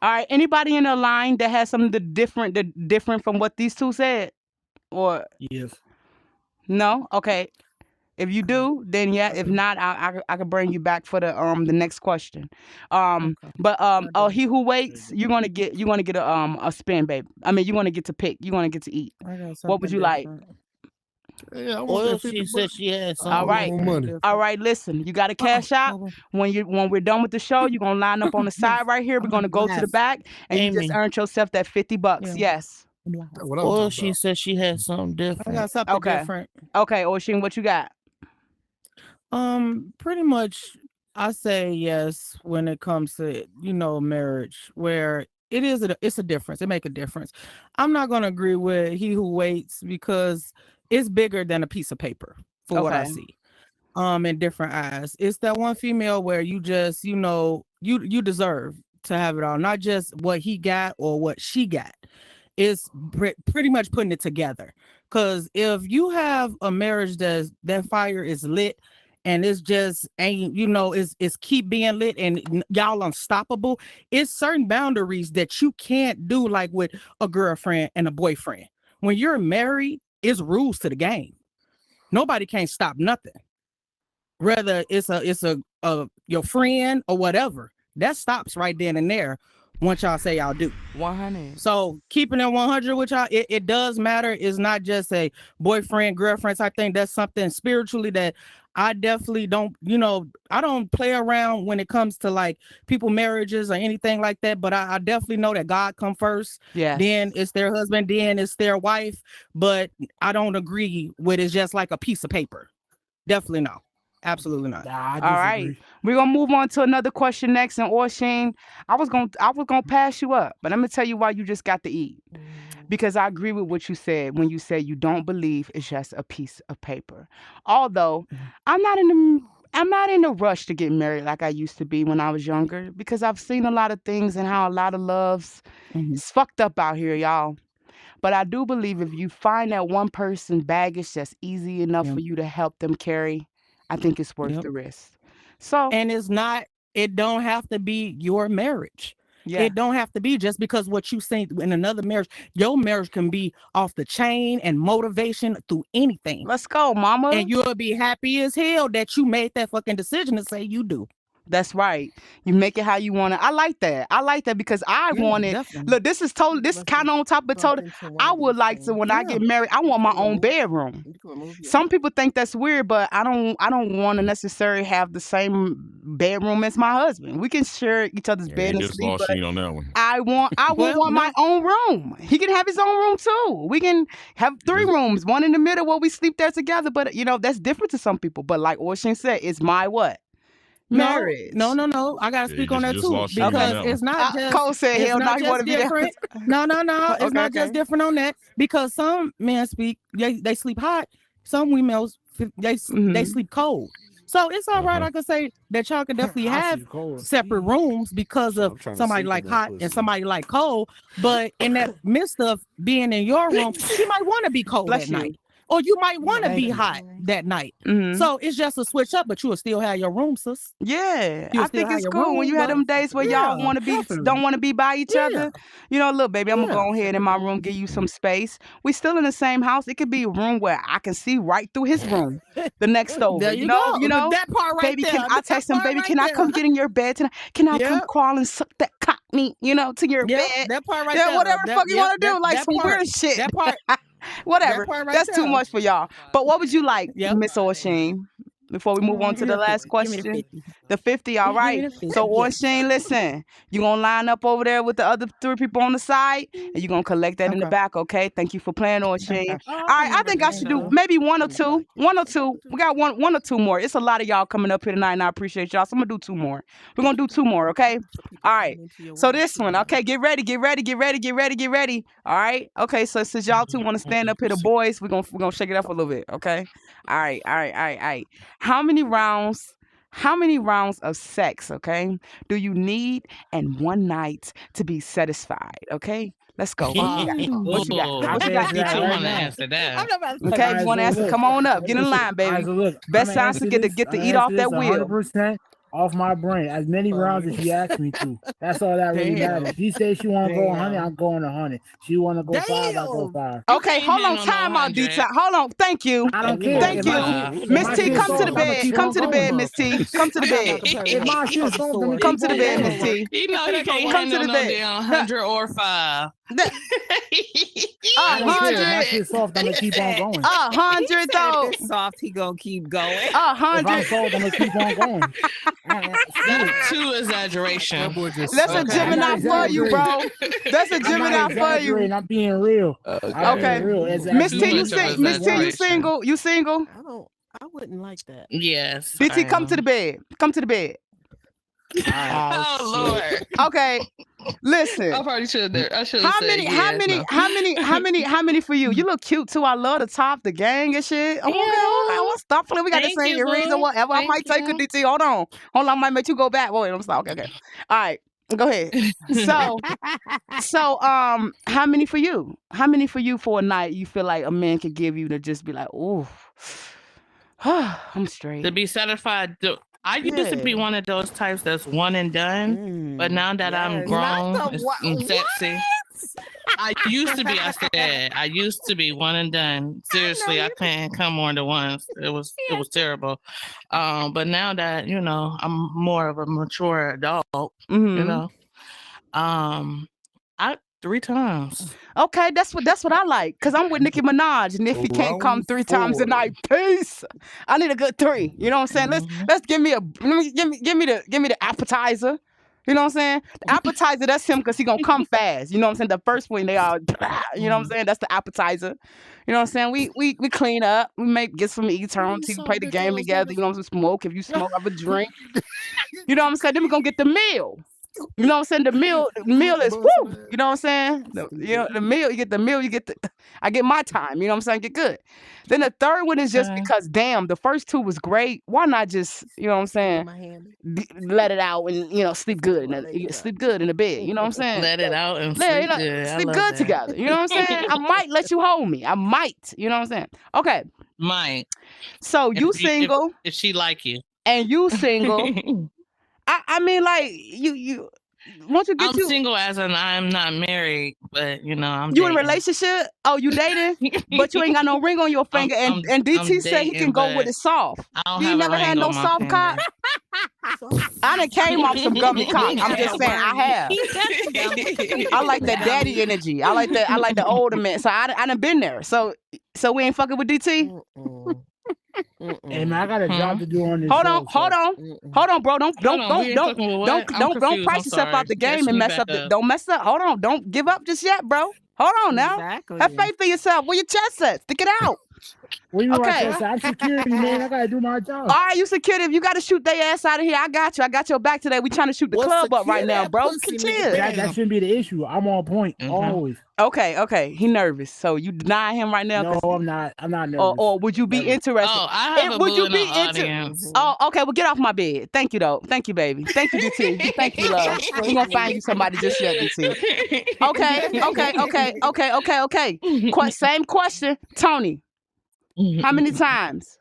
right. Anybody in the line that has something different from what these two said? Or Yes. no? Okay. If you do, then yeah. If not, I can bring you back for the next question. But he who waits, you're gonna get a spin, babe. I mean, you're gonna get to pick. You're gonna get to eat. I got What would something you like? different. Yeah, I want Oil, that 50 she said bucks. she had I All something want right. more different. money. All right, listen, you got to cash out. When we're done with the show, you're gonna line up on the side right here. We're gonna go to the back, and you just Amy. earned yourself that $50. Yeah. Yes. That's what I'm Oil, talking she about. said she had something I different. got something Okay. different. Okay, Ocean, what you got? Pretty much I say yes when it comes to, marriage, where it's a difference. It make a difference. I'm not gonna agree with he who waits because it's bigger than a piece of paper for what I Okay. see. In different eyes. It's that one female where you just, you deserve to have it all, not just what he got or what she got. It's pretty much putting it together. Because if you have a marriage that fire is lit and it's just ain't, it's keep being lit and y'all unstoppable, it's certain boundaries that you can't do like with a girlfriend and a boyfriend. When you're married, it's rules to the game. Nobody can't stop nothing. Whether it's a your friend or whatever, that stops right then and there once y'all say y'all do. 100. So keeping it 100 with y'all, it does matter. It's not just a boyfriend, girlfriend. I think that's something spiritually that I definitely don't, I don't play around when it comes to like people marriages or anything like that. But I definitely know that God come first. Yes. Then it's their husband, then it's their wife. But I don't agree with it's just like a piece of paper. Definitely no. Absolutely not. I All right. disagree. We're gonna move on to another question next. And Osheen, I was gonna pass you up, but I'm gonna tell you why you just got to eat. Because I agree with what you said when you said you don't believe it's just a piece of paper. Although I'm not in a rush to get married like I used to be when I was younger, because I've seen a lot of things and how a lot of loves it's fucked up out here, y'all. But I do believe if you find that one person baggage that's easy enough for you to help them carry, I think it's worth the risk. So And it don't have to be your marriage. yeah, It don't have to be just because what you say in another marriage. Your marriage can be off the chain and motivation through anything. let's go, mama. And you'll be happy as hell that you made that fucking decision to say you do. That's right. You make it how you want it. I like that. I like that because I want it. Definitely. Look, this is totally, this kind of on top, but totally, I would like to, when I get married, I want my own bedroom. Some people think that's weird, but I don't want to necessarily have the same bedroom as my husband. We can share each other's bed You and just sleep, lost but Sheen on that one. I want my own room. He can have his own room too. We can have 3 rooms, one in the middle where we sleep there together. But that's different to some people. But like Ocean said, it's my what? Marriage. No. I gotta speak on that just too lost Sheen on because that it's one. not just. Cole said, It's "Hell no, not he just want to be there." different. No. It's Okay, not just different on that because some men they sleep hot. Some females they sleep cold. So it's all right. I could say that y'all could definitely I have sleep cold. separate rooms because of trying to somebody sleep like in that hot pussy. and somebody like cold. But in that midst of being in your room, she might want to be cold Bless at you. night. Or you might want to Thank be you. hot that night. Mhm. So it's just a switch up, but you will still have your room, sis. Yeah, You'll I still think have it's your cool when room, you had but them days where y'all want to be definitely. don't want to be by each other. Look, baby, I'm gonna go ahead in my room, give you some space. We still in the same house. It could be a room where I can see right through his room, the next over. There you go. You know. That part right Baby, there. can I That text him? part Baby, right can I come there. get in your bed tonight? Can I come Yep. crawl and suck that cock meat? To your Yep, bed. that part right Yeah, there. whatever the fuck you want to do, like That some part. weird shit. That part. Whatever. That part right That's too there. much for y'all. But what would you like, Yep. Miss O'Sheen? Before we move on Give to me the the last 50. Give me the question. 50. The 50, all Give me right. the 50. So O'Sheen, listen, you gonna line up over there with the other 3 people on the side, and you're gonna collect that in the Okay. back, okay? Thank you for playing, O'Sheen. Okay. All right, I think I should do maybe one or two. One or two. We got one or two more. It's a lot of y'all coming up here tonight, and I appreciate y'all. So I'm gonna do 2 more. We're gonna do 2 more, okay? All right. So this one, okay, get ready. All right. Okay, so since y'all 2 want to stand up here, the boys, we're gonna shake it up a little bit, okay? All right. How many rounds How many rounds of sex, okay, do you need in one night to be satisfied? Okay, let's go. What you got? I What you can got, answer that DT? right want to now. answer that. I'm not about to Okay, if you want to answer, come on up. Get in line, baby. Look, Best I'ma sounds to answer get to this. get to I'ma eat off answer that this wheel. 100% off my brain. As many rounds as she asked me to. That's all that really Damn. matters. She says she want to go 100, Damn. I'm going 100. She want to go 5, I go Damn. 5. Okay, can't hold on. handle no Time out, 100. DT. Hold on. Thank you. I don't we care. not Thank If you. my shit, if Miss my T, shit come to the soft, I'ma bed. keep Come on to the going. bed, Miss T. Come to the I'm not bed. about to play If with my you. shit soft, I'ma Come keep to the on bed, going. Miss T. You know he can't Come to handle the no bed. damn 100 or 5. I don't care. If my 100. shit soft, I'ma keep on going. 100 though. If it's soft, he gonna keep going. If I'm 100. soft, I'ma keep on going. That's too exaggeration. That boy just That's a Okay. I'm not Gemini for you, bro. That's a I'm not Gemini for you. exaggerating. I'm being real. I'm Okay. being real. As Miss Too T, you much of sing. Miss T, you exaggeration. single? You single? I wouldn't like that. Yes. DT, I come to am. the bed. Come to the bed. Oh, Lord. Okay. Listen. I probably should have. I should have How said many? yes. How many for you? You look cute too. I love the top, the gang and shit. Oh, okay, hold on. Stop playing. We got the Thank same you, earrings or boo. whatever. I Thank might take a you. DT. Hold on. I might make you go back. Wait, I'm sorry. Okay. All right. Go ahead. So, how many for you? How many for you for a night you feel like a man could give you to just be like, ooh, I'm straight. To be satisfied. I used to be one of those types that's one and done, but now that I'm grown and sexy, I used to be. I said I used to be one and done. Seriously, I couldn't come more than once. It was terrible. But now that I'm more of a mature adult. I 3 times. Okay, that's what I like. Cause I'm with Nicki Minaj, and if he can't come 3 times a night, peace. I need a good 3. You know what I'm saying? Let's give me the appetizer. You know what I'm saying? The appetizer, that's him because he gonna come fast. You know what I'm saying? The first one they all, you know what I'm saying? That's the appetizer. You know what I'm saying? We clean up. We get some eternity. We play the game together. You know what I'm saying? Smoke. If you smoke, have a drink. You know what I'm saying? Then we gonna get the meal. You know what I'm saying? The meal is woo. You know what I'm saying? The meal, you get the meal, I get my time. You know what I'm saying? Get good. Then the third one is just because, damn, the first 2 was great. Why not just, you know what I'm saying? Let it out and, sleep good. Sleep good in the bed. You know what I'm saying? Let it out and sleep good. Sleep good together. You know what I'm saying? I might let you hold me. I might. You know what I'm saying? Okay. Might. So you single. If she like you. And you single. I mean, like you. Once you get I'm single as in I'm not married, but I'm. You dating. in a relationship? Oh, you dating? But you ain't got no ring on your finger. And DT said he can go with it soft. You ain't never had no soft cock. I done came off some gummy cock. I'm just saying, I have. I like that daddy energy. I like the older man. So I done been there. So we ain't fucking with DT. Hey man, I got a job to do on this. Hold on, bro. Don't price yourself out the game and mess up. Don't mess up. Hold on, don't give up just yet, bro. Hold on now. Exactly. Have faith in yourself. Where your chest at? Stick it out. What do you mean Okay. my chest? I'm security, man. I gotta do my job. All right, you security. If you got to shoot their ass out of here, I got you. I got your back today. We trying to shoot the club up right now, bro. Chill. That shouldn't be the issue. I'm on point always. Okay. He nervous. So you deny him right now? No, I'm not. I'm not nervous. Or would you be interested? Oh, I have a boo in the audience. Oh, okay. Well, get off my bed. Thank you, though. Thank you, baby. Thank you, DT. Thank you, love. We're gonna find you somebody just yet, DT. Okay. Same question, Tony. How many times?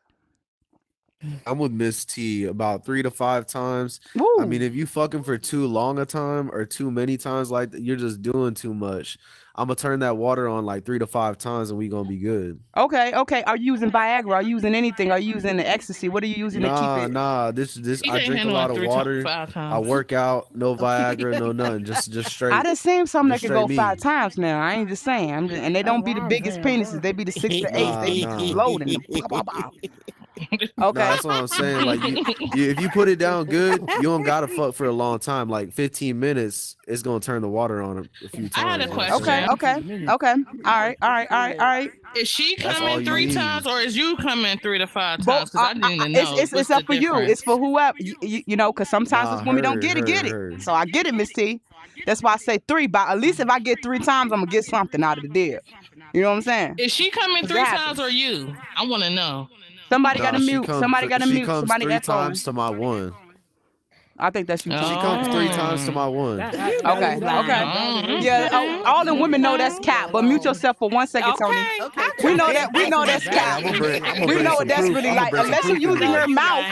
I'm with Miss T about 3 to 5 times. Woo. I mean, if you fucking for too long a time or too many times, like you're just doing too much. I'm gonna turn that water on like 3 to 5 times, and we gonna be good. Okay. Are you using Viagra? Are you using anything? Are you using the ecstasy? What are you using to keep it? Nah. This. I drink a lot of water. I work out. No Viagra. No nothing. Just straight. I done seen some that just can go straight 5 me. times now. I ain't just saying. And they don't be the biggest penises. They be the 6 to 8. They be loading them. Okay. Nah, that's what I'm saying. Like, if you put it down good, you don't gotta fuck for a long time. Like 15 minutes, it's gonna turn the water on a few times. I had a question. Okay. All right. Is she That's all coming you 3 need. times, or is you coming 3 to 5 times? Because I didn't even know. It's up for you. It's for whoever. You know, because sometimes women don't get it. her. So I get it, Miss T. That's why I say 3. But at least if I get 3 times, I'm gonna get something out of the deal. You know what I'm saying? Is she coming 3 times or you? I want to know. Somebody got to she mute. comes. Somebody got to She mute. comes Somebody 3 echoing. times to my 1. I think that's you. She comes 3 times to my 1. Okay. Yeah. All the women know that's cap. But mute yourself for 1 second, Tony. Okay. We know that's cap. We know what that's really like. Unless you're using your mouth.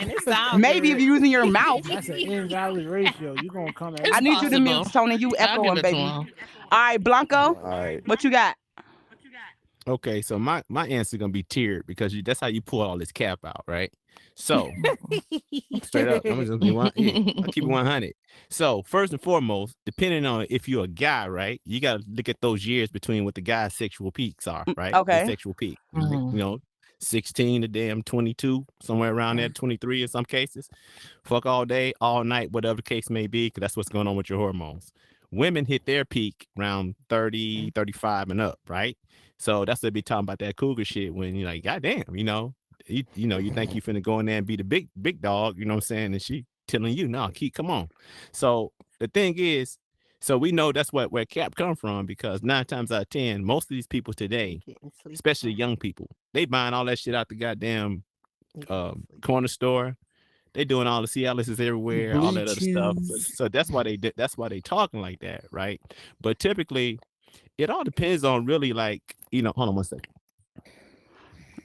Maybe if you're using your mouth. That's an invalid ratio. You're gonna come at I need you to mute, Tony. You echoing, baby. All right, Blanco. All right. What you got? Okay, so my answer gonna be tiered because that's how you pull all this cap out, right? So straight up, I'm just I'll keep it 100. So first and foremost, depending on if you're a guy, right, you got to look at those years between what the guy's sexual peaks are, right? Okay. The sexual peak, you know, 16 to damn 22, somewhere around there, 23 in some cases. Fuck all day, all night, whatever the case may be, because that's what's going on with your hormones. Women hit their peak around 30, 35 and up, right? So that's what they be talking about, that cougar shit, when you're like, goddamn, you know, you think you finna go in there and be the big dog, you know what I'm saying? And she telling you, no, come on. So the thing is, so we know that's where cap come from, because 9 times out of 10, most of these people today, especially young people, they buying all that shit out the goddamn corner store. They doing all the Cialis's everywhere, all that other stuff. So that's why they talking like that, right? But typically, it all depends on really, like, you know. Hold on 1 second.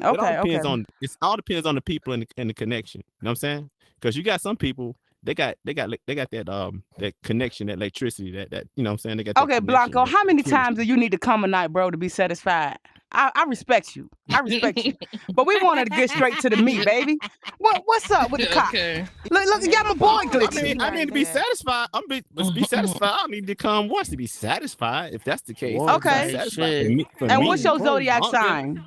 It all depends on the people and the connection. You know what I'm saying? Because you got some people, they got that connection, that electricity, that you know what I'm saying? They got that Okay, Blanco, how many times do you need to come a night, bro, to be satisfied? I respect you. But we wanted to get straight to the meat, baby. What's up with the cock? Okay. Look, you got my boy glitching. I mean, to be satisfied, be satisfied. I don't need to come once to be satisfied, if that's the case. Okay. And what's your zodiac sign?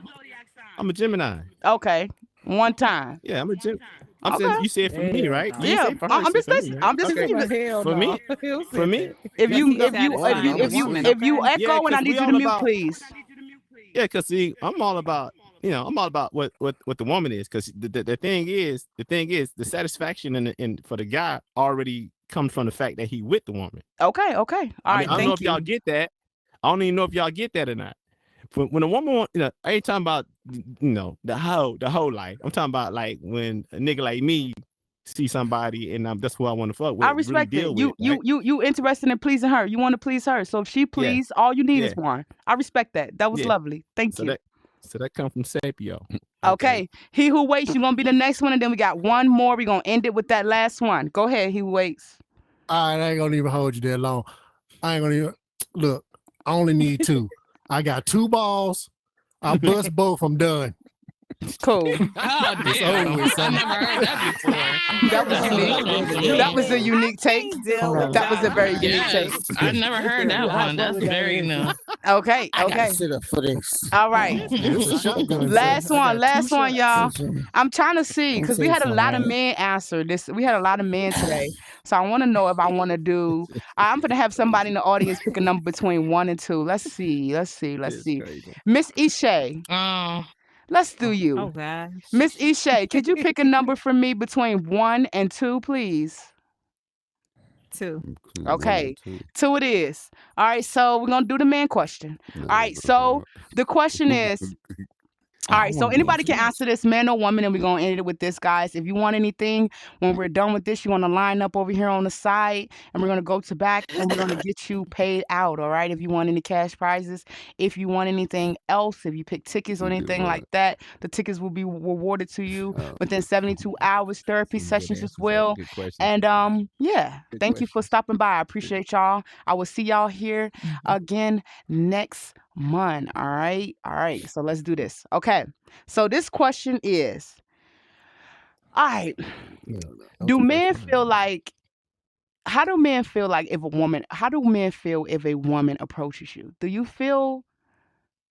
I'm a Gemini. Okay. 1 time. Yeah, I'm a Gemini. You said for me, right? Yeah, I'm just listening. For me. If you echo and I need you to mute, please. Yeah, because see, I'm all about what the woman is, because the thing is the satisfaction for the guy already comes from the fact that he with the woman. Okay. All right. I don't know if y'all get that. I don't even know if y'all get that or not. When a woman, I ain't talking about the whole life. I'm talking about like when a nigga like me see somebody and that's who I want to fuck with. I respect it. You interested in pleasing her. You want to please her. So if she please, all you need is one. I respect that. That was lovely. Thank you. So that comes from Sapio. Okay. He who waits, you're gonna be the next one, and then we got one more. We're gonna end it with that last one. Go ahead, he who waits. All right, I ain't gonna even hold you that long. I ain't gonna even look. I only need 2. I got 2 balls. I bust both. I'm done. Cool. Oh, damn. I never heard that before. That was unique. That was a unique take. That was a very unique take. I never heard that one. That's very new. Okay. I gotta sit up for this. All right. Last one, y'all. I'm trying to see, because we had a lot of men answer this. We had a lot of men today. So I want to know if I want to do. I'm gonna have somebody in the audience pick a number between 1 and 2. Let's see. Miss Ishay. Let's do you. Oh gosh. Miss Ishay, could you pick a number for me between 1 and 2, please? 2. Okay, 2 it is. All right, so we're gonna do the man question. All right, so the question is. All right, so anybody can answer this, man or woman, and we're going to end it with this, guys. If you want anything, when we're done with this, you want to line up over here on the side, and we're going to go to back, and we're going to get you paid out, all right? If you want any cash prizes, if you want anything else, if you pick tickets or anything like that, the tickets will be rewarded to you within 72 hours, therapy sessions as well. And, thank you for stopping by. I appreciate y'all. I will see y'all here again next month. All right. So let's do this. Okay. So this question is, all right. Do men feel like, how do men feel like if a woman approaches you? Do you feel,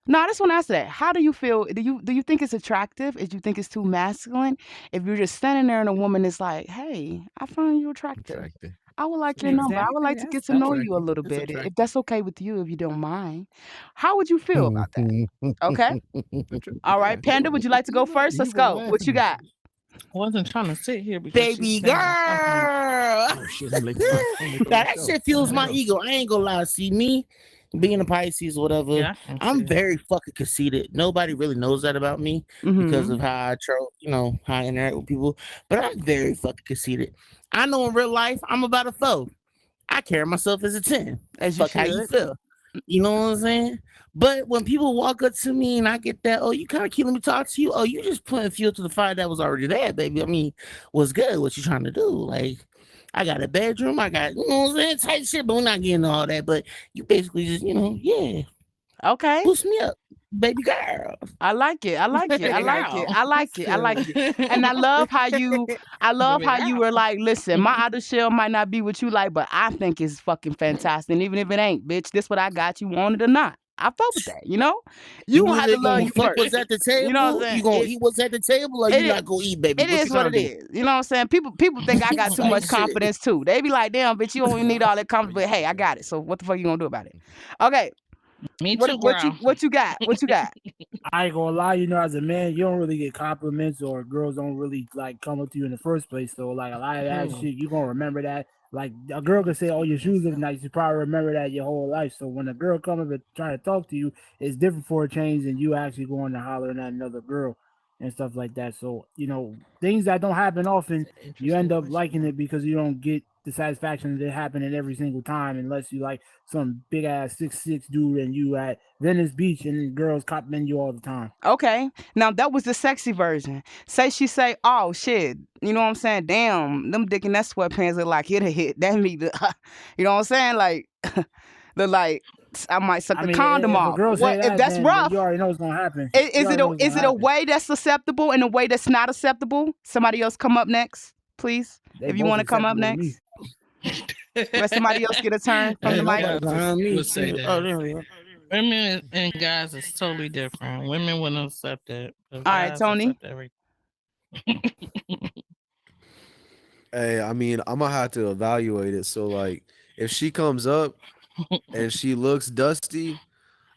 no, I just want to ask that. How do you feel? Do you think it's attractive? Do you think it's too masculine? If you're just standing there and a woman is like, hey, I find you attractive. I would like your number. I would like to get to know you a little bit. If that's okay with you, if you don't mind. How would you feel about that? Okay. All right. Panda, would you like to go first? Let's go. What you got? I wasn't trying to sit here because Baby girl. Now that shit fuels my ego. I ain't gonna lie. See me, being a Pisces, whatever, Yeah, I can I'm see. very fucking conceited. Nobody really knows that about me because Mm-hmm. of how how I interact with people. But I'm very fucking conceited. I know in real life I'm about a 4. I carry myself as a 10. As you Fuck how you should. feel. You know what I'm saying? But when people walk up to me and I get that, oh, you kind of cute, let me talk to you. Oh, you just putting fuel to the fire that was already there, baby. I mean, what's good? What you trying to do? Like, I got a bedroom, I got, you know what I'm saying, type shit, but we're not getting all that. But you basically just, yeah, Okay. boost me up, baby girl. I like it. I like it. I Baby like it. girl. I like it. I like it. And I love how you were like, listen, my outer shell might not be what you like, but I think it's fucking fantastic. And even if it ain't, bitch, this what I got, you want it or not. I fuck with that, you know? You gonna have either to love gonna you eat first. what's at the You know what table, I'm you saying? gonna eat what's at the table, or you not gonna eat, baby. It What is you what trying it to do? is. You know what I'm saying? People think I got too much Same shit. confidence too. They be like, damn, bitch, you don't even need all that confidence. But hey, I got it. So what the fuck you gonna do about it? Okay. Me too, What you got? What you got? I ain't gonna lie, as a man, you don't really get compliments, or girls don't really like come up to you in the first place. So like a lot of that shit, you gonna remember that. Like a girl can say, "Oh, your shoes look nice." You probably remember that your whole life. So when a girl comes up and trying to talk to you, it's different for a change than you actually going to hollering at another girl and stuff like that. So things that don't happen often, you end up liking it because you don't get the satisfaction that happening every single time, unless you like some big ass 6'6" dude and you at Venice Beach and girls compliment you all the time. Okay. Now that was the sexy version. She say, oh shit. You know what I'm saying? Damn, them dick in that sweatpants look like hit a hit. That me the you know what I'm saying? Like the like I might suck I the mean, condom if a off. girl say If that, that's then rough, you already know what's gonna happen. is it a way that's acceptable and a way that's not acceptable? Somebody else come up next, please. They if you both want to come up acceptable to me. next. Let somebody else get a turn from the mic. Nobody behind me. Would say Oh, that. there we go. Women and guys is totally different. Women wouldn't accept it, but All right, guys Tony. accept everything. Hey, I mean, I'm gonna have to evaluate it. So, like, if she comes up and she looks dusty,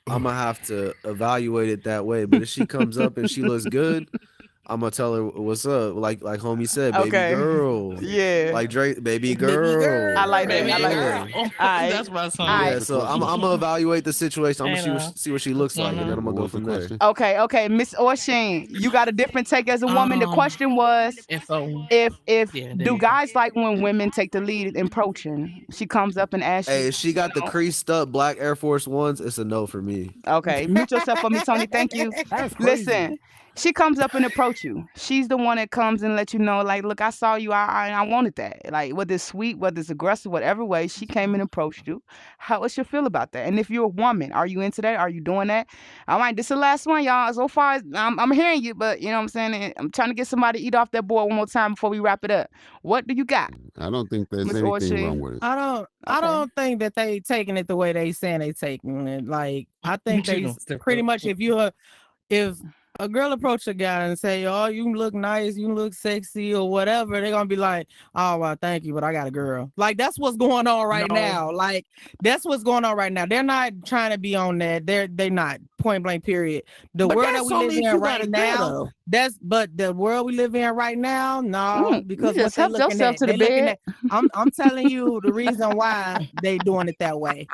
I'm gonna have to evaluate it that way. But if she comes up and she looks good, I'm gonna tell her what's up. Like homie said, baby Okay. girl. Yeah. Like Drake, baby Baby girl. girl. I like that. Baby I like girl. that. All right. That's my song. All Yeah, right. so I'm gonna evaluate the situation. I'm Hey, gonna see what she looks like, and then I'm gonna What go was the from there. question? Okay, Miss Osheen, you got a different take as a woman. The question was, if do guys like when women take the lead in approaching? She comes up and asks Hey, you. if she got the creased up black Air Force Ones, it's a no for me. Okay, mute yourself for me, Tony. Thank you. That's crazy. Listen, she comes up and approach you. She's the one that comes and let you know, like, look, I saw you. I wanted that. Like, whether it's sweet, whether it's aggressive, whatever way, she came and approached you. What's your feel about that? And if you're a woman, are you into that? Are you doing that? All right, this is the last one, y'all. So far, I'm hearing you, but you know what I'm saying? I'm trying to get somebody to eat off that board one more time before we wrap it up. What do you got? I don't think there's Miss anything Orchie. wrong with it. I don't think that they taking it the way they saying they taking it. Like I think they pretty much if a girl approach a guy and say, "Oh, you look nice, you look sexy," or whatever, they're gonna be like, "Oh, well, thank you, but I got a girl." Like that's what's going on right now. Like that's what's going on right now. They're not trying to be on that. They not point blank. Period. The But world that's that we live only if in you got right a girl, now. though. But the world we live in right now, no, because you what just they helped looking yourself at, to the they looking bed. at. I'm telling you the reason why they doing it that way.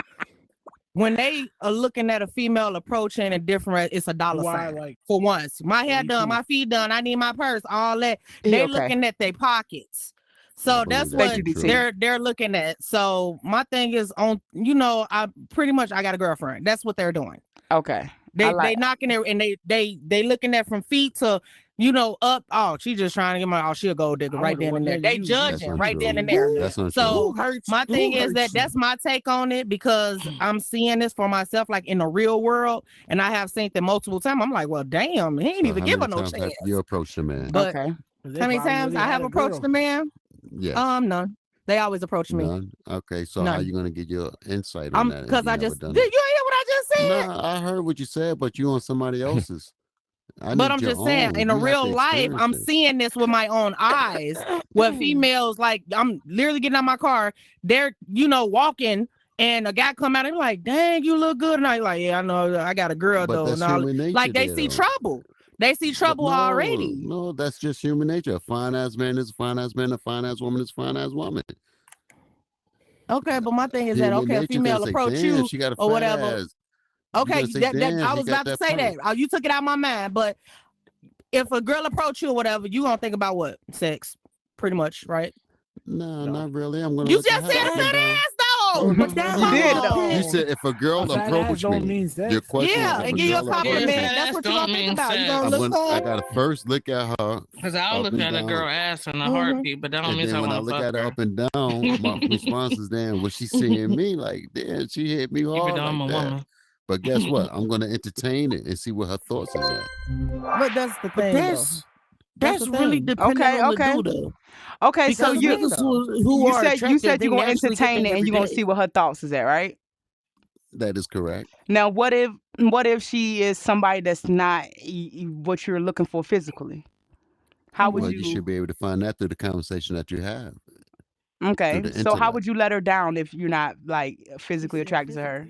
When they are looking at a female approaching a different, it's a dollar sign. For once, my hair done, my feet done, I need my purse, all that. They looking at their pockets. So that's what they're looking at. So my thing is on, I pretty much I got a girlfriend. That's what they're doing. Okay. They knocking there and they looking at from feet to up. Oh, she just trying to get my she'll go digger right then and there. They judging right then and there. That's not So true. my thing is that's my take on it because I'm seeing this for myself, like in the real world, and I have seen it multiple times. I'm like, well, damn, he ain't even give her no chance. You approach the man. But how many times I have approached the man? Yes. None. They always approach me. None. Okay, so how you gonna get your insight on that? Because I just did. You ain't hear what I just said? No, I heard what you said, but you on somebody else's. But I'm just saying, in a real life, I'm seeing this with my own eyes. Where females, like, I'm literally getting out my car, they're walking, and a guy come out and be like, "Dang, you look good," and I'm like, "Yeah, I know, I got a girl But though." that's Now, human nature like they there, see though. trouble. They see trouble already. No, that's just human nature. A fine ass man is a fine ass man. A fine ass woman is a fine ass woman. Okay, but my thing is Then that with okay, a nature, you're female gonna say, approach damn, you she got a or fat whatever. ass. You're Okay, gonna say, that damn, I he was got about to that say perk. that. You took it out of my mind, but if a girl approach you or whatever, you gonna think about what? Sex, pretty much, right? No, not really. I'm gonna You let the just hat said a up and fat down. ass though. But You did hold though. You on. said if a girl A fat ass approach don't me, mean sex. your question Yeah, is if and a give you a girl approach compliment. me, fat That's ass what you don't gonna think mean about. You gonna sex. look I for. gotta first look at her Cause I'll up look and at a girl down. ass in a Mhm. heartbeat, but that don't And mean then I when I want to look fuck at her her. up and down, my response is then was she seeing me like, damn, she hit me Even hard though I'm like a that. woman. But guess what? I'm gonna entertain it and see what her thoughts is at. But that's the But thing, though. that's the really thing. dependent on the Okay. dude, though. Okay, so Because you niggas who you are said attractive, they you're gonna naturally get entertain that it and every you're gonna day. see what her thoughts is at, right? That is correct. Now, what if she is somebody that's not what you're looking for physically? How would Well, you? you should be able to find that through the conversation that you have, Okay, through the so how intellect. would you let her down if you're not like physically attracted to her?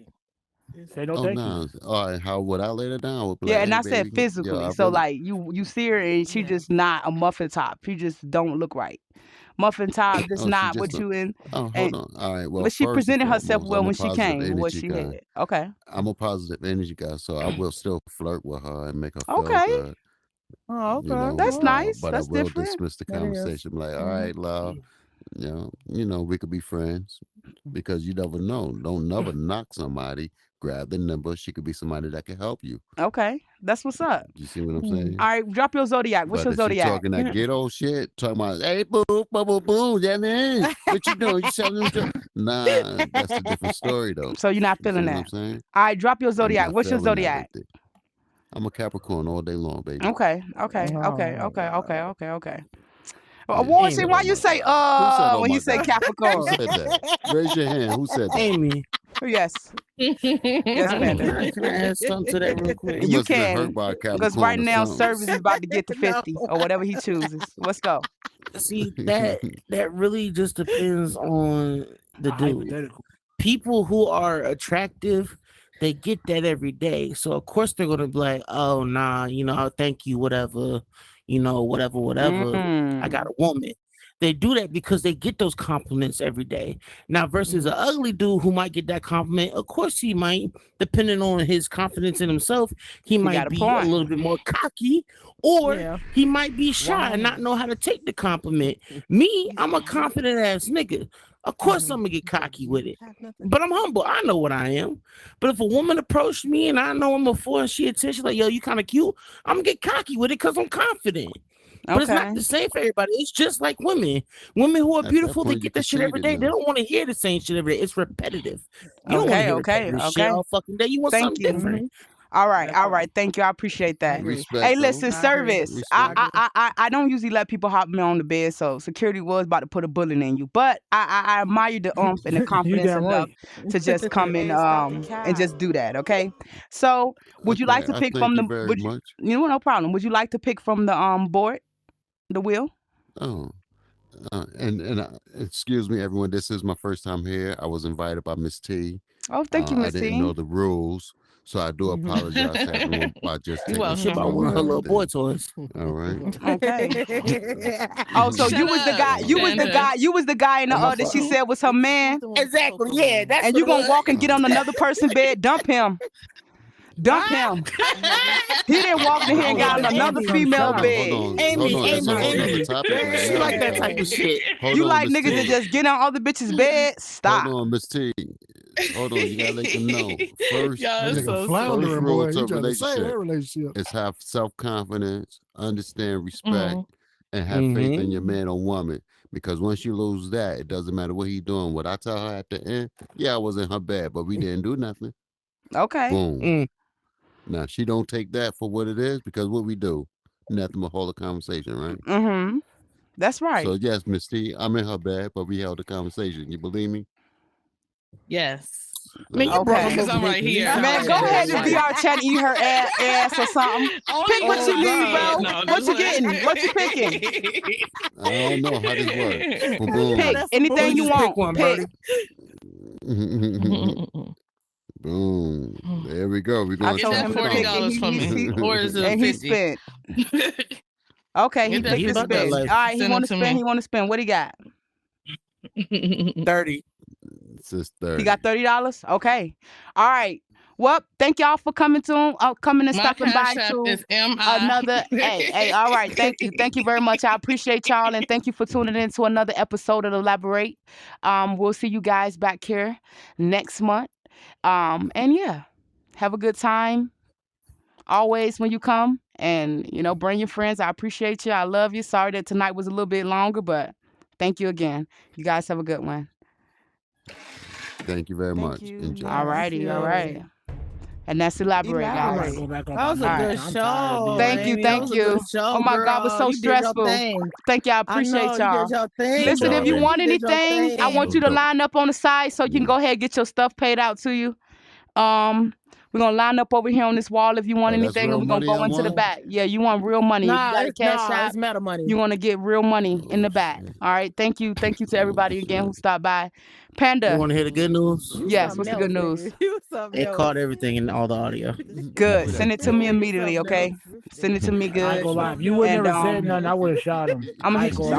Say no Oh thank you. no! All right, how would I let her down? I would be Yeah, like, and hey, I said baby, yo, physically. I So really. like you see her and she just not a muffin top. She just don't look right. Muffin top, just Oh, she not just. what you in. Oh, hold And on. All right. Well, but she first and presented herself foremost, well I'm a when she positive came with what energy she guy. had. Okay. I'm a positive energy guy, so I will still flirt with her and make her feel Okay. good. Oh, okay. You know, That's nice. but I That's will different. dismiss the That is. conversation. Like, all Mhm. right, love, you know, we could be friends because you never know. Don't never knock somebody. Grab the number. She could be somebody that can help you. Okay. That's what's up. You see what I'm Mm. saying? All right, drop your zodiac. What's But your if she zodiac? talking that ghetto shit, talking about, hey, boo, boo, boo, boo, that man, what you doing? You selling them? Nah, that's a different story, though. So you're not You see feeling what I'm that. saying? All right, drop your I'm zodiac. not What's your feeling that zodiac? with it. I'm a Capricorn all day long, baby. Okay. Oh Yeah. Washington, why Oh you my say God. Who said, oh when my you say God? Who Capricorn? said that? Raise your hand. Who said that? Amy, Yes. Yes, can Panda. I add something to that real quick? He You must have been hurt can. by a Because Capricorn right or now something. service is about to get to 50 No. or whatever he chooses. Let's go. See, that really just depends on the dude. Hypothetical. People who are attractive, they get that every day. So of course they're gonna be like, oh nah, thank you, whatever, whatever. I got a woman. They do that because they get those compliments every day. Now, versus an ugly dude who might get that compliment, of course he might, depending on his confidence in himself, he got might a be point. a little bit more cocky, or Yeah. he might be shy and not know how to take the compliment. Me, I'm a confident ass nigga. Of course I'm gonna get cocky with it. But I'm humble. I know what I am. But if a woman approached me and I know him before and she attention like, yo, you kind of cute, I'm gonna get cocky with it because I'm confident. But it's not the same for everybody. It's just like women. Women who are At that beautiful, they point, you get that shit every conceded day. They now. don't want to hear the same shit every day. It's repetitive. You don't want to hear repetitive shit all fucking day. You want Thank something you. different. All right. Thank you. I appreciate that. Respect, Hey, though. listen, I agree. service. I, Respect. I don't usually let people hop me on the bed, so security was about to put a bullet in you. But I admire the oomph and the You confidence damn enough right. to just come in and just do that. Okay. So would you Okay, like to I pick thank from you the very much. no problem. Would you like to pick from the board, the wheel? Oh, and excuse me, everyone. This is my first time here. I was invited by Miss T. Oh, thank you, I Miss didn't T. know the rules, so I do apologize to everyone by just You're taking Shit control about welcome. one of her of little boy everything. toys. All right. Okay. Oh, so Shut you was the up, guy. You was the Panda. guy. You was the guy in the Oh, my that she fault. said was her man. Exactly. Yeah, that's And what you it gonna was. walk and get on another person's bed, dump him. Dump him. He didn't walk in here and got on another female bed. Hold Amy, on. That's a whole nother Amy. topic right She now. like that type of shit. Hold You on, like Miss niggas that T. just get on other bitches' bed? Stop. Hold on, Miss T. Hold on, you gotta let them know. First, Y'all That are nigga so floundering, silly. first rule boy. to He a trying to save that relationship relationship. is have self-confidence, understand respect, Mhm. and have faith in your man or woman. Because once you lose that, it doesn't matter what he doing. What I tell her at the end, yeah, I was in her bed, but we didn't do nothing. Okay. Boom. Now she don't take that for what it is because what we do, nothing but hold a conversation, right? Mm-hmm. That's right. So yes, Miss T, I'm in her bed, but we held a conversation. You believe me? Yes. Man, you brought Okay. him Because up I'm right naked. here. Man, go ahead to VR chat and eat her ass or something. Pick what you need, bro. No, What just you getting? What you picking? I don't know how this works. Boom, Pick anything you Just pick want. one, Pick. boom. Boom. There we go. We're I going Get told that him to $40 pick and for me. Or is it and he 50? spent. Okay, he Get that picked He to about that spend. All life. right, he Send want it to to spend. me. He want to spend. What he got? 30. It's He 30. got $30. Okay. All right. Well, thank y'all for coming and My stopping by cash app to is MI. another. Hey. All right. Thank you very much. I appreciate y'all, and thank you for tuning in to another episode of Elaborate. We'll see you guys back here next month. And yeah, have a good time always when you come, and bring your friends. I appreciate you. I love you. Sorry that tonight was a little bit longer, but thank you again. You guys have a good one. Thank you very much. you. Enjoy. All righty. All right. And that's Elaborate, guys. Go back up That was on a that. good I'm tired of show. being Thank you, Amy. thank That was you. a good show, Oh my God, it was girl. so You did your stressful. thing. Thank you. I I appreciate know, y'all. you did your thing. Listen, if you baby. want You did your anything, I thing. want you to line up on the side so you can go ahead and get your stuff paid out to you. We're gonna line up over here on this wall if you want Oh, that's anything, real and we're gonna money I go into the want? back. Yeah, you want real money. If you got a cash app, it's meta money. you want to get real money in the back. All right. Thank you to everybody again who stopped by. You Panda. want to hear the good news? Yes. What's the good news? It caught everything in all the audio. Good. Send it to me immediately, okay? Send it to me I ain't good. gonna lie. If you would And, never said nothing, I would have shot him. I'm I gonna ain't hit gonna you. lie.